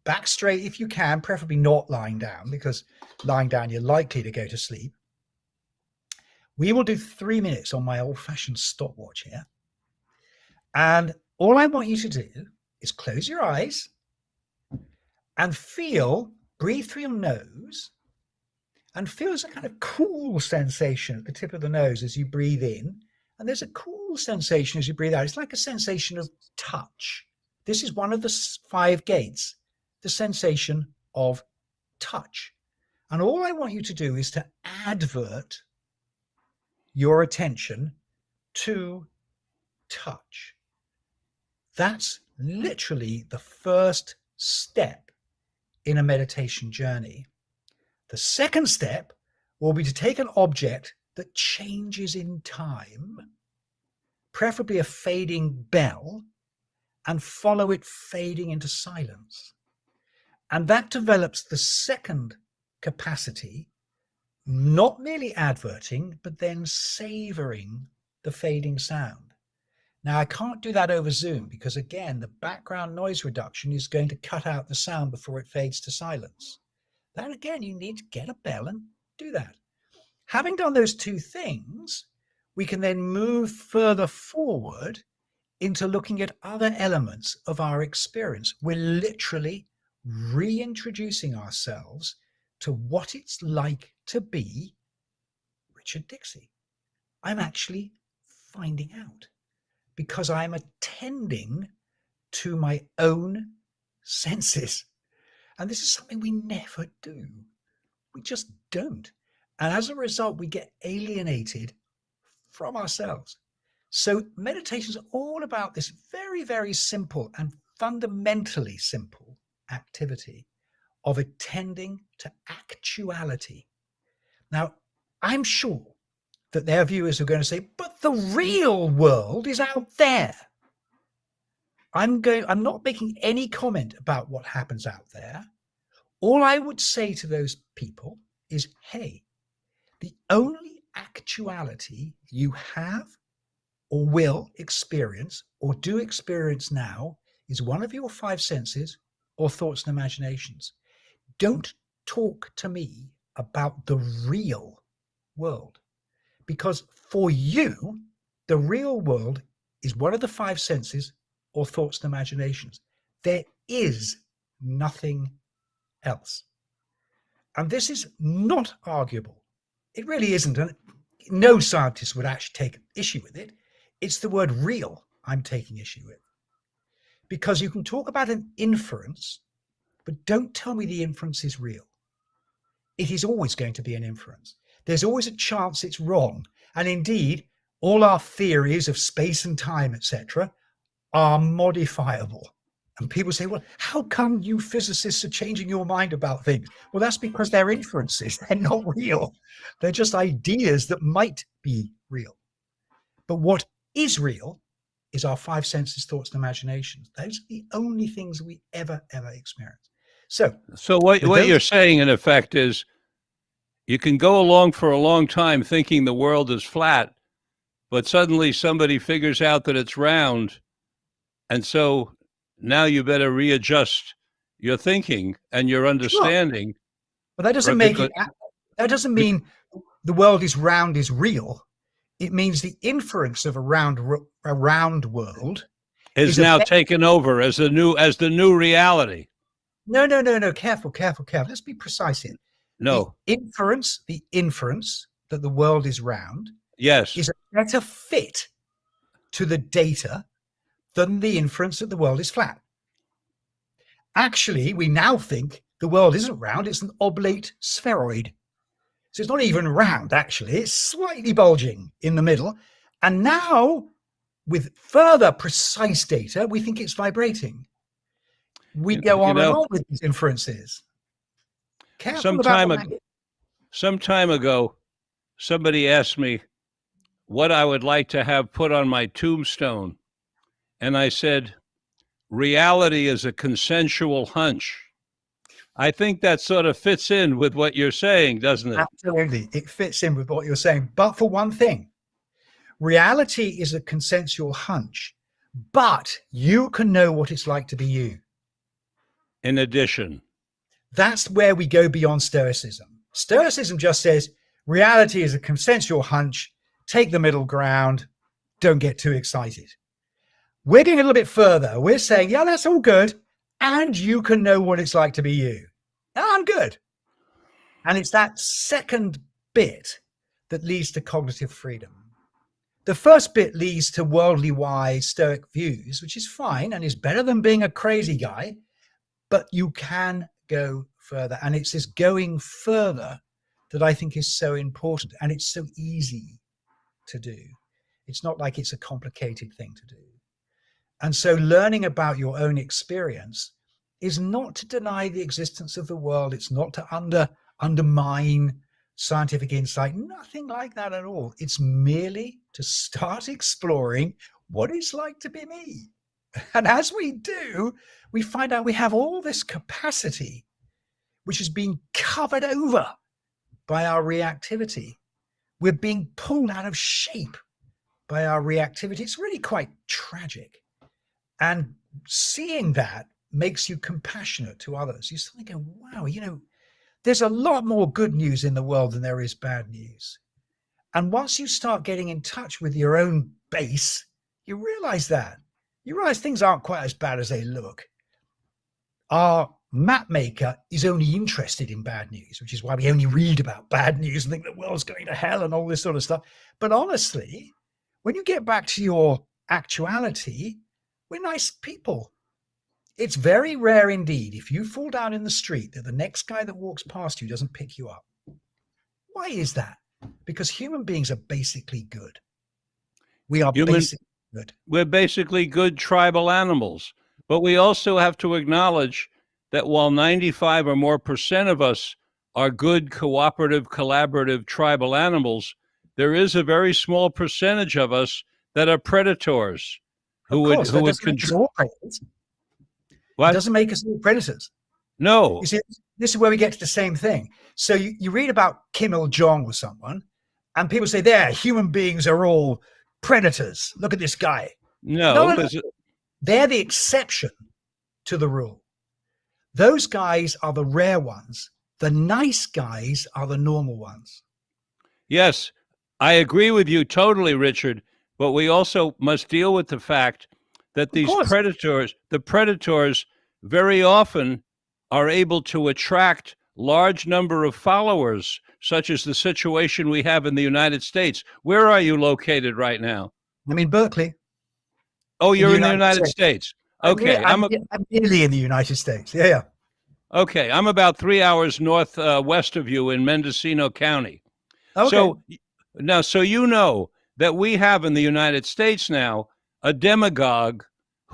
back straight if you can, preferably not lying down, because lying down you're likely to go to sleep. We will do 3 minutes on my old-fashioned stopwatch here. And all I want you to do is close your eyes and breathe through your nose and feel a kind of cool sensation at the tip of the nose as you breathe in. And there's a cool sensation as you breathe out. It's like a sensation of touch. This is one of the 5 gates, the sensation of touch. And all I want you to do is to advert your attention to touch. That's literally the first step in a meditation journey. The second step will be to take an object that changes in time, preferably a fading bell, and follow it fading into silence. And that develops the second capacity, not merely adverting, but then savoring the fading sound. Now, I can't do that over Zoom because, again, the background noise reduction is going to cut out the sound before it fades to silence. That, again, you need to get a bell and do that. Having done those 2 things, we can then move further forward into looking at other elements of our experience. We're literally reintroducing ourselves to what it's like to be Richard Dixey. I'm actually finding out because I'm attending to my own senses. And this is something we never do. We just don't. And as a result, we get alienated from ourselves. So meditation is all about this very, very simple and fundamentally simple activity of attending to actuality. Now, I'm sure that there are viewers who are going to say, but the real world is out there. I'm not making any comment about what happens out there. All I would say to those people is, hey, the only actuality you have or will experience or do experience now is one of your 5 senses or thoughts and imaginations. Don't talk to me about the real world, because for you, the real world is one of the 5 senses or thoughts and imaginations. There is nothing else. And this is not arguable. It really isn't. And no scientist would actually take issue with it. It's the word real I'm taking issue with. Because you can talk about an inference, but don't tell me the inference is real. It is always going to be an inference. There's always a chance it's wrong. And indeed, all our theories of space and time, etc., are modifiable. And people say, well, how come you physicists are changing your mind about things? Well, that's because they're inferences. They're not real. They're just ideas that might be real. But what is real is our five senses, thoughts, and imaginations. Those are the only things we ever experience. So what those, you're saying, in effect, is you can go along for a long time thinking the world is flat, but suddenly somebody figures out that it's round. And so now you better readjust your thinking and your understanding. but that doesn't right, make because, it, that doesn't mean the world is round is real. It means the inference of a round world is a now better- taken over as the new reality. No. Careful. Let's be precise here. No. The inference that the world is round Yes. is a better fit to the data than the inference that the world is flat. Actually, we now think the world isn't round, it's an oblate spheroid. So it's not even round, actually. It's slightly bulging in the middle. And now, with further precise data, we think it's vibrating. We go on and on with these inferences. Careful about the language. Some time ago, somebody asked me what I would like to have put on my tombstone. And I said, reality is a consensual hunch. I think that sort of fits in with what you're saying, doesn't it? Absolutely. It fits in with what you're saying. But for one thing, reality is a consensual hunch, but you can know what it's like to be you. In addition, that's where we go beyond Stoicism. Stoicism just says reality is a consensual hunch, take the middle ground, don't get too excited. We're going a little bit further. We're saying, yeah, that's all good. And you can know what it's like to be you. I'm good. And it's that second bit that leads to cognitive freedom. The first bit leads to worldly wise Stoic views, which is fine and is better than being a crazy guy, but you can go further. And it's this going further that I think is so important. And it's so easy to do. It's not like it's a complicated thing to do. And so learning about your own experience is not to deny the existence of the world. It's not to undermine scientific insight, nothing like that at all. It's merely to start exploring what it's like to be me. And as we do, we find out we have all this capacity, which is being covered over by our reactivity. We're being pulled out of shape by our reactivity. It's really quite tragic. And seeing that makes you compassionate to others. You suddenly go, wow, there's a lot more good news in the world than there is bad news. And once you start getting in touch with your own base, you realize that. You realize things aren't quite as bad as they look. Our map maker is only interested in bad news, which is why we only read about bad news and think the world's going to hell and all this sort of stuff. But honestly, when you get back to your actuality, we're nice people. It's very rare indeed, if you fall down in the street, that the next guy that walks past you doesn't pick you up. Why is that? Because human beings are basically good. We are basically good. We're basically good tribal animals. But we also have to acknowledge that while 95 or more % of us are good, cooperative, collaborative tribal animals, there is a very small percentage of us that are predators. Who would control? What? It doesn't make us all predators. No. You see, this is where we get to the same thing. So you read about Kim Il-jong or someone, and people say, there, human beings are all predators. Look at this guy. No. They're the exception to the rule. Those guys are the rare ones. The nice guys are the normal ones. Yes, I agree with you totally, Richard. But we also must deal with the fact that these predators very often are able to attract large number of followers, such as the situation we have in the United States. Where are you located right now? I'm in Berkeley. Oh, you're in the United States. Okay. I'm nearly in the United States. Yeah. Okay. I'm about 3 hours northwest of you in Mendocino County. Okay. So that we have in the United States now a demagogue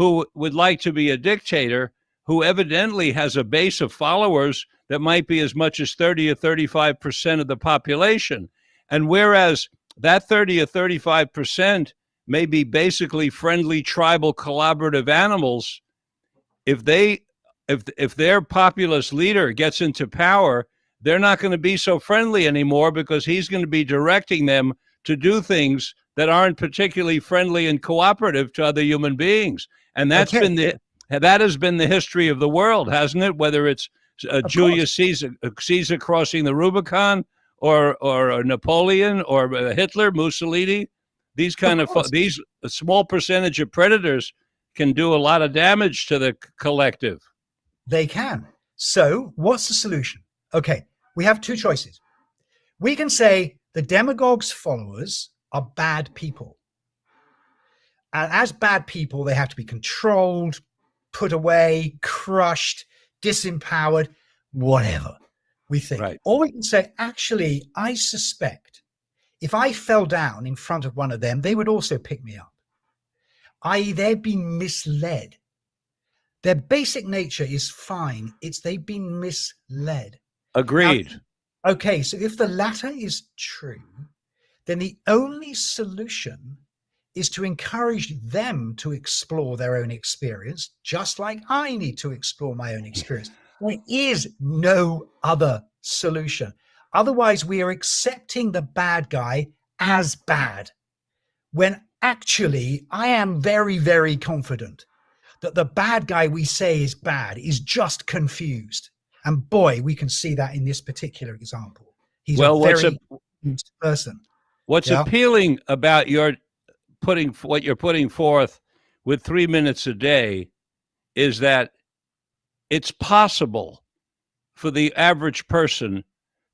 who would like to be a dictator, who evidently has a base of followers that might be as much as 30 or 35% of the population. And whereas that 30 or 35% may be basically friendly, tribal, collaborative animals, if their populist leader gets into power, they're not going to be so friendly anymore, because he's going to be directing them to do things that aren't particularly friendly and cooperative to other human beings. And that has been the history of the world, hasn't it? Whether it's Julius Caesar crossing the Rubicon, or Napoleon, or Hitler, Mussolini, these these small percentage of predators can do a lot of damage to the collective. They can. So what's the solution? Okay, we have two choices. We can say the demagogue's followers are bad people. And as bad people, they have to be controlled, put away, crushed, disempowered, whatever we think. Right. Or we can say, actually, I suspect if I fell down in front of one of them, they would also pick me up. i.e., they've been misled. Their basic nature is fine. It's they've been misled. Agreed. Now, okay, so if the latter is true, then the only solution is to encourage them to explore their own experience, just like I need to explore my own experience. There is no other solution. Otherwise, we are accepting the bad guy as bad, when actually I am very, very confident that the bad guy we say is bad is just confused. And boy, we can see that in this particular example. He's a very confused person. What's appealing about what you're putting forth with 3 minutes a day is that it's possible for the average person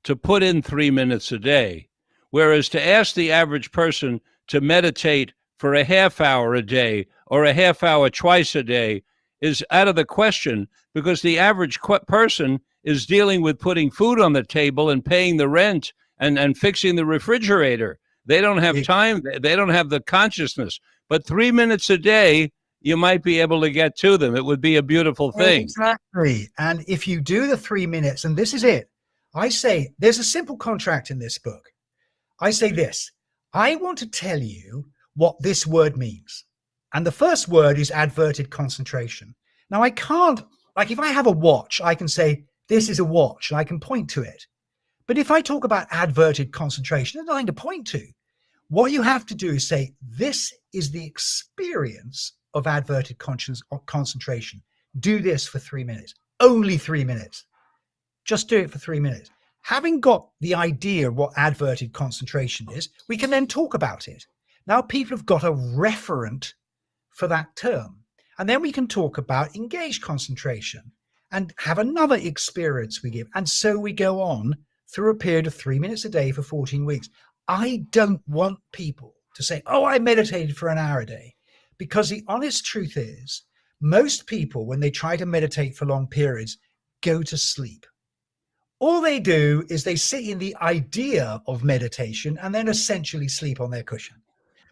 to put in 3 minutes a day, whereas to ask the average person to meditate for a half hour a day or a half hour twice a day is out of the question, because the average person is dealing with putting food on the table and paying the rent and fixing the refrigerator. They don't have time. They don't have the consciousness. But 3 minutes a day, you might be able to get to them. It would be a beautiful thing. Exactly. And if you do the 3 minutes, and this is it, I say there's a simple contract in this book. I say this: I want to tell you what this word means. And the first word is adverted concentration. Now, I can't, like, if I have a watch, I can say, this is a watch, and I can point to it. But if I talk about adverted concentration, there's nothing to point to. What you have to do is say, this is the experience of adverted concentration. Do this for 3 minutes, only 3 minutes. Just do it for 3 minutes. Having got the idea of what adverted concentration is, we can then talk about it. Now people have got a referent for that term. And then we can talk about engaged concentration and have another experience we give. And so we go on through a period of 3 minutes a day for 14 weeks. I don't want people to say, oh, I meditated for an hour a day, because the honest truth is most people, when they try to meditate for long periods, go to sleep. All they do is they sit in the idea of meditation and then essentially sleep on their cushion,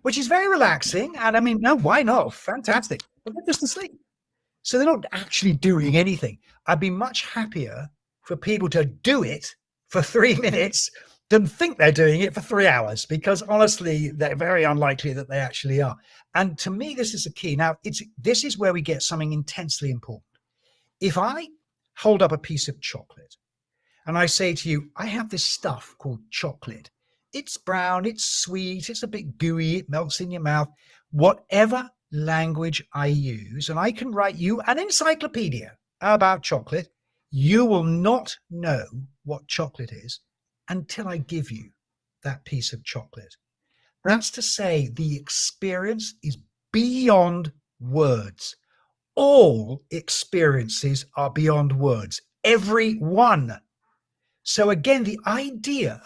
which is very relaxing. And I mean, no, why not? Fantastic. But they're just asleep. So they're not actually doing anything. I'd be much happier for people to do it for 3 minutes than think they're doing it for 3 hours, because honestly, they're very unlikely that they actually are. And to me, this is a key. Now, this is where we get something intensely important. If I hold up a piece of chocolate and I say to you, I have this stuff called chocolate. It's brown, it's sweet, it's a bit gooey, it melts in your mouth. Whatever language I use, and I can write you an encyclopedia about chocolate, you will not know what chocolate is until I give you that piece of chocolate. That's to say, the experience is beyond words. All experiences are beyond words. Every one. So again, the idea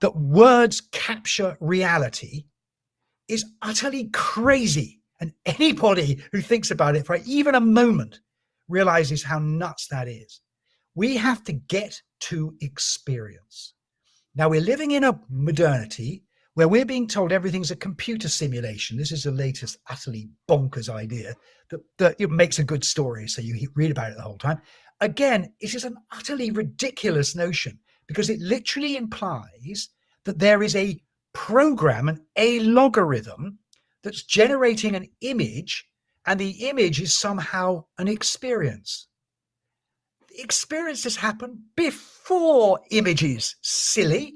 that words capture reality is utterly crazy. And anybody who thinks about it for even a moment realizes how nuts that is. We have to get to experience. Now, we're living in a modernity where we're being told everything's a computer simulation. This is the latest utterly bonkers idea that it makes a good story, so you read about it the whole time. Again, it is an utterly ridiculous notion because it literally implies that there is a program, a logarithm that's generating an image, and the image is somehow an experience. The experiences happen before images, silly.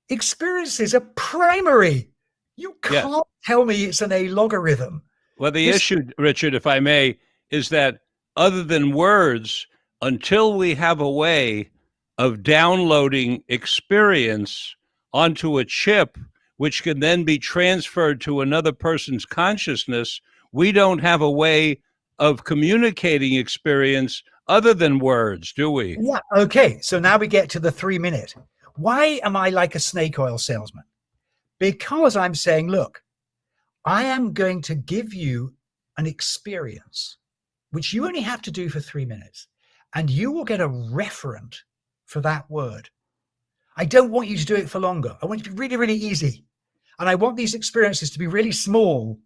Experiences are primary. You can't tell me it's a logarithm. Well, the issue, Richard, if I may, is that other than words, until we have a way of downloading experience onto a chip, which can then be transferred to another person's consciousness, we don't have a way of communicating experience other than words, do we? Yeah. Okay. So now we get to the 3-minute. Why am I like a snake oil salesman? Because I'm saying, look, I am going to give you an experience, which you only have to do for 3 minutes, and you will get a referent for that word. I don't want you to do it for longer. I want it to be really, really easy. And I want these experiences to be really small.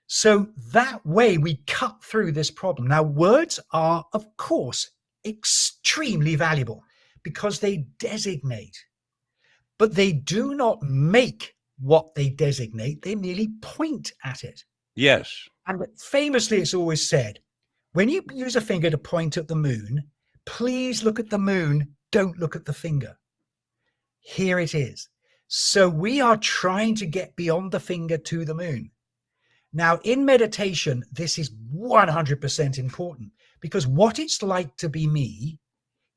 So that way we cut through this problem. Now, words are, of course, extremely valuable because they designate, but they do not make what they designate. They merely point at it. Yes. And famously, it's always said, when you use a finger to point at the moon, please look at the moon, don't look at the finger. Here it is. So we are trying to get beyond the finger to the moon. Now, in meditation, this is 100% important because what it's like to be me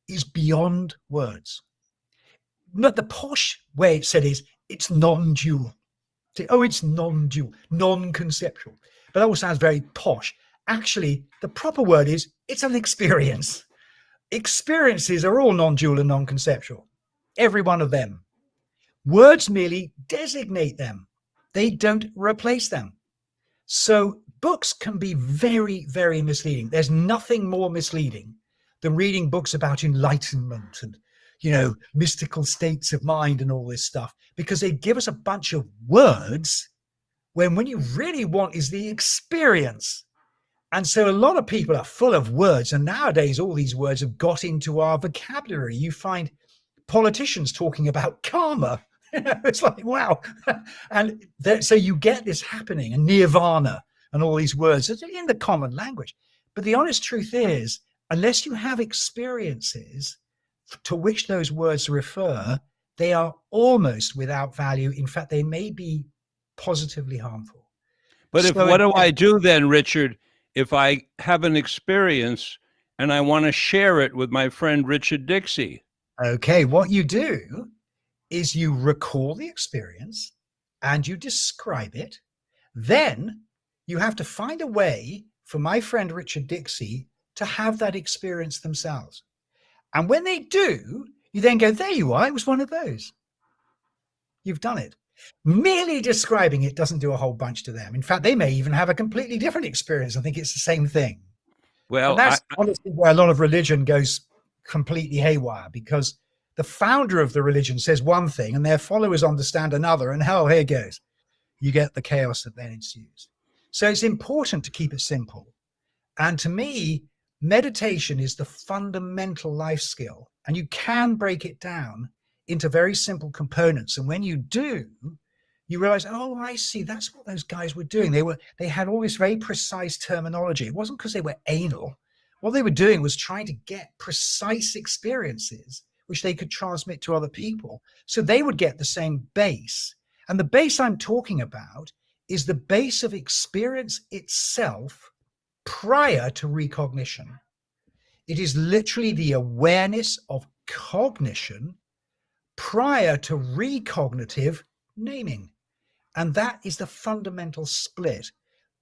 is beyond words. But the posh way it's said is it's non-dual. Oh, it's non-dual, non-conceptual. But that all sounds very posh. Actually, the proper word is it's an experience. Experiences are all non-dual and non-conceptual. Every one of them. Words merely designate them. They don't replace them. So books can be very, very misleading. There's nothing more misleading than reading books about enlightenment and, mystical states of mind and all this stuff, because they give us a bunch of words when you really want is the experience. And so a lot of people are full of words. And nowadays, all these words have got into our vocabulary. You find politicians talking about karma. It's like, wow. And so you get this happening, and nirvana and all these words in the common language. But the honest truth is, unless you have experiences to which those words refer, they are almost without value. In fact, they may be positively harmful. But what do I do then, Richard, if I have an experience and I want to share it with my friend Richard Dixey? Okay, what you do is you recall the experience and you describe it. Then you have to find a way for my friend Richard Dixey to have that experience themselves. And when they do, you then go, there you are, it was one of those. You've done it. Merely describing it doesn't do a whole bunch to them. In fact, they may even have a completely different experience and think it's the same thing. Well, and that's honestly where a lot of religion goes completely haywire, because the founder of the religion says one thing and their followers understand another, and hell, here goes. You get the chaos that then ensues. So it's important to keep it simple. And to me, meditation is the fundamental life skill, and you can break it down into very simple components. And when you do, you realize, oh, I see, that's what those guys were doing. They had all this very precise terminology. It wasn't because they were anal. What they were doing was trying to get precise experiences which they could transmit to other people, so they would get the same base. And the base I'm talking about is the base of experience itself prior to recognition. It is literally the awareness of cognition prior to recognitive naming. And that is the fundamental split.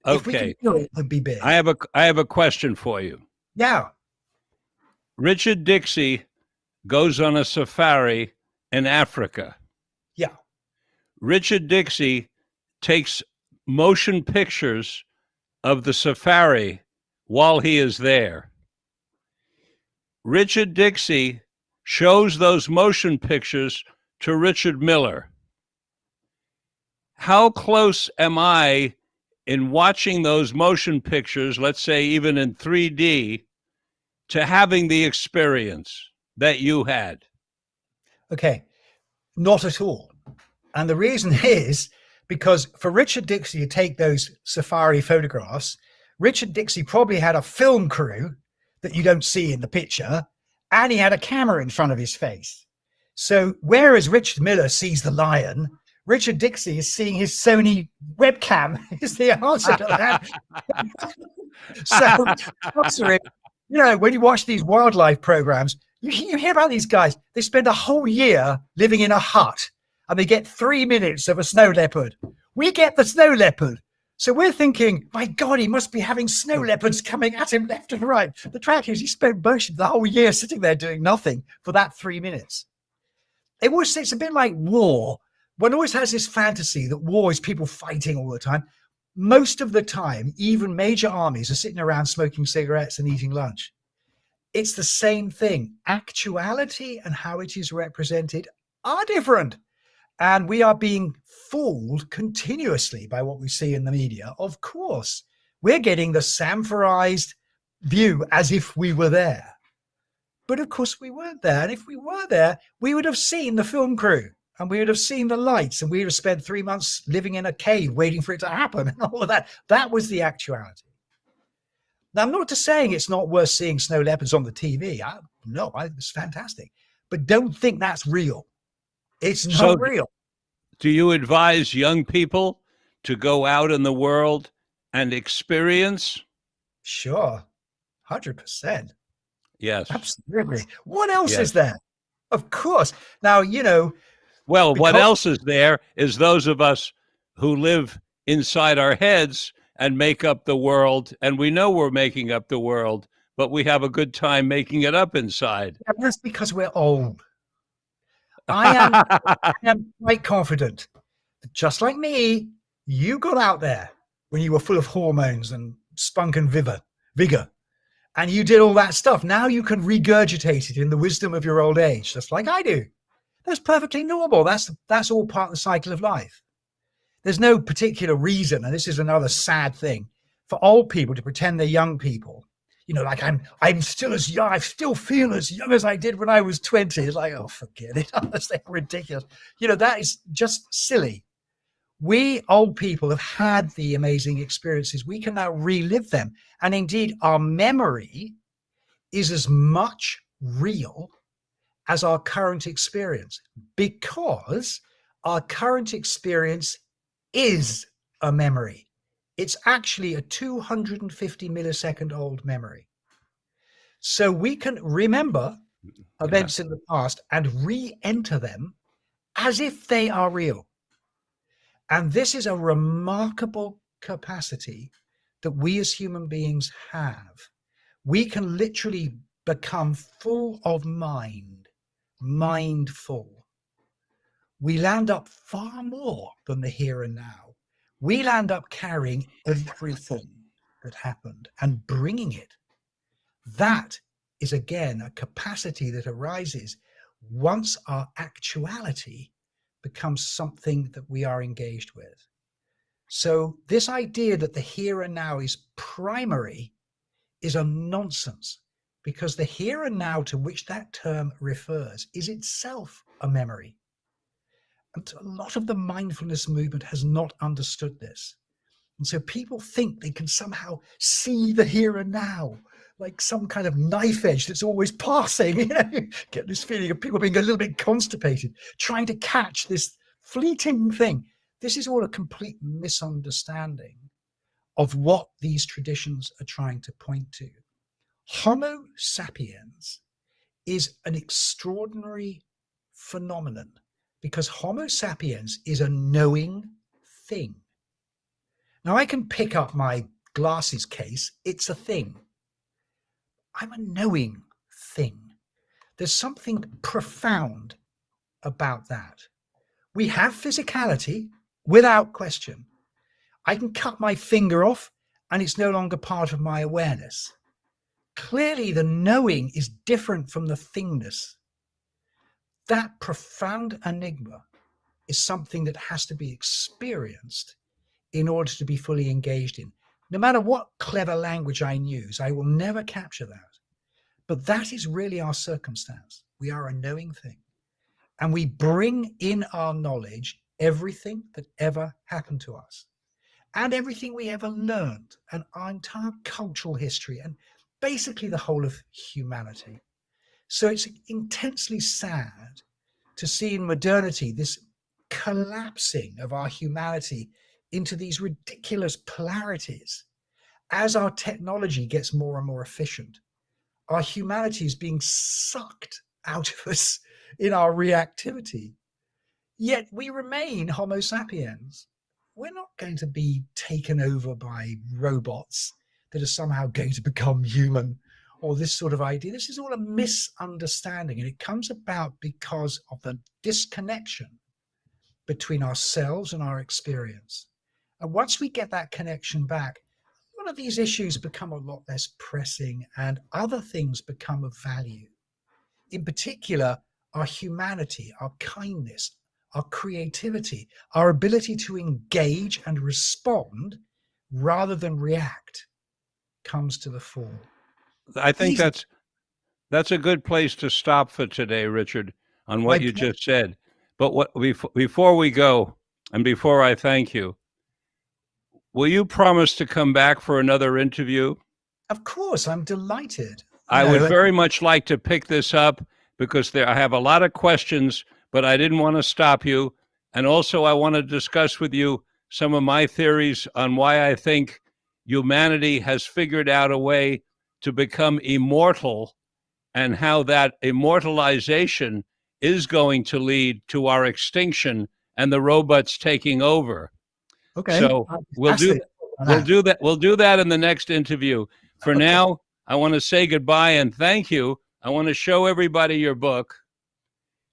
Okay. If we can do it, it would be big. I have a question for you. Yeah. Richard Dixey goes on a safari in Africa. Yeah. Richard Dixey takes motion pictures of the safari while he is there. Richard Dixey shows those motion pictures to Richard Miller. how close am I in watching those motion pictures, let's say even in 3D, to having the experience that you had? Okay, not at all. And the reason is because for Richard Dixey to take those safari photographs, Richard Dixey probably had a film crew that you don't see in the picture, and he had a camera in front of his face. So whereas Richard Miller sees the lion, Richard Dixey is seeing his Sony webcam is the answer to that. So the answer is, when you watch these wildlife programs, you hear about these guys. They spend a whole year living in a hut and they get 3 minutes of a snow leopard. We get the snow leopard. So we're thinking, my God, he must be having snow leopards coming at him left and right. The fact is, he spent most of the whole year sitting there doing nothing for that 3 minutes. It's a bit like war. One always has this fantasy that war is people fighting all the time. Most of the time, even major armies are sitting around smoking cigarettes and eating lunch. It's the same thing. Actuality and how it is represented are different. And we are being fooled continuously by what we see in the media. Of course, we're getting the Samforized view as if we were there. But of course, we weren't there. And if we were there, we would have seen the film crew and we would have seen the lights and we would have spent 3 months living in a cave waiting for it to happen and all of that. That was the actuality. Now, I'm not just saying it's not worth seeing snow leopards on the TV. No, it's fantastic. But don't think that's real. It's not real. Do you advise young people to go out in the world and experience? Sure. 100%. Yes. Absolutely. What else is there? Of course. Now, well, what else is there is those of us who live inside our heads and make up the world. And we know we're making up the world, but we have a good time making it up inside. Yeah, that's because we're old. I am quite confident that just like me, you got out there when you were full of hormones and spunk and vigor, and you did all that stuff. Now you can regurgitate it in the wisdom of your old age, just like I do. That's perfectly normal. That's all part of the cycle of life. There's no particular reason, and this is another sad thing, for old people to pretend they're young people. Like I'm still as young. I still feel as young as I did when I was 20. It's like, oh, forget it. That's ridiculous. That is just silly. We old people have had the amazing experiences. We can now relive them. And indeed, our memory is as much real as our current experience, because our current experience is a memory. It's actually a 250 millisecond old memory. So we can remember events in the past and re-enter them as if they are real. And this is a remarkable capacity that we as human beings have. We can literally become full of mindful. We land up far more than the here and now. We land up carrying everything that happened and bringing it. That is, again, a capacity that arises once our actuality becomes something that we are engaged with. So this idea that the here and now is primary is a nonsense, because the here and now to which that term refers is itself a memory. And a lot of the mindfulness movement has not understood this. And so people think they can somehow see the here and now, like some kind of knife edge that's always passing. Get this feeling of people being a little bit constipated, trying to catch this fleeting thing. This is all a complete misunderstanding of what these traditions are trying to point to. Homo sapiens is an extraordinary phenomenon, because Homo sapiens is a knowing thing. Now, I can pick up my glasses case. It's a thing. I'm a knowing thing. There's something profound about that. We have physicality without question. I can cut my finger off and it's no longer part of my awareness. Clearly, the knowing is different from the thingness. That profound enigma is something that has to be experienced in order to be fully engaged in. No matter what clever language I use, I will never capture that. But that is really our circumstance. We are a knowing thing. And we bring in our knowledge everything that ever happened to us and everything we ever learned, and our entire cultural history, and basically the whole of humanity. So it's intensely sad to see in modernity this collapsing of our humanity into these ridiculous polarities. As our technology gets more and more efficient, our humanity is being sucked out of us in our reactivity. Yet we remain Homo sapiens. We're not going to be taken over by robots that are somehow going to become human, or this sort of idea. This is all a misunderstanding, and it comes about because of the disconnection between ourselves and our experience. And once we get that connection back, a lot of these issues become a lot less pressing and other things become of value. In particular, our humanity, our kindness, our creativity, our ability to engage and respond rather than react comes to the fore. I think Easy. that's a good place to stop for today, Richard, on what My you pleasure. just said. But before we go, and before I thank you, will you promise to come back for another interview? Of course, I'm delighted. I would very much like to pick this up because I have a lot of questions, but I didn't want to stop you. And also, I want to discuss with you some of my theories on why I think humanity has figured out a way to become immortal and how that immortalization is going to lead to our extinction and the robots taking over. Okay. So we'll do that in the next interview. For Okay. now, I want to say goodbye and thank you. I want to show everybody your book.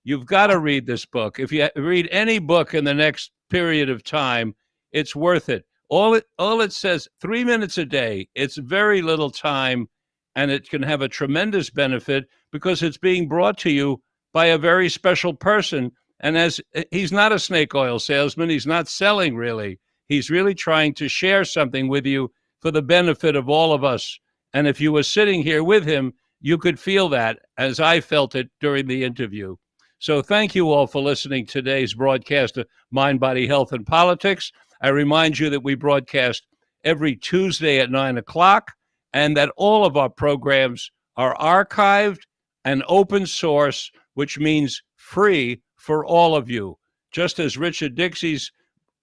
You've got to read this book. If you read any book in the next period of time, it's worth it. All it says, 3 minutes a day. It's very little time, and it can have a tremendous benefit because it's being brought to you by a very special person. And as he's not a snake oil salesman, he's not selling really. He's really trying to share something with you for the benefit of all of us. And if you were sitting here with him, you could feel that as I felt it during the interview. So thank you all for listening to today's broadcast of Mind, Body, Health, and Politics. I remind you that we broadcast every Tuesday at 9 o'clock and that all of our programs are archived and open source, which means free for all of you. Just as Richard Dixey's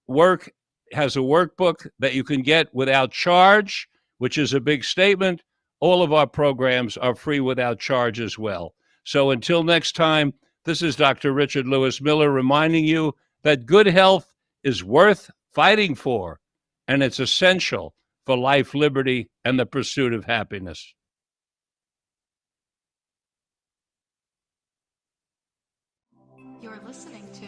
work has a workbook that you can get without charge, which is a big statement, all of our programs are free without charge as well. So until next time, this is Dr. Richard Lewis Miller reminding you that good health is worth fighting for, and it's essential for life, liberty, and the pursuit of happiness. You're listening to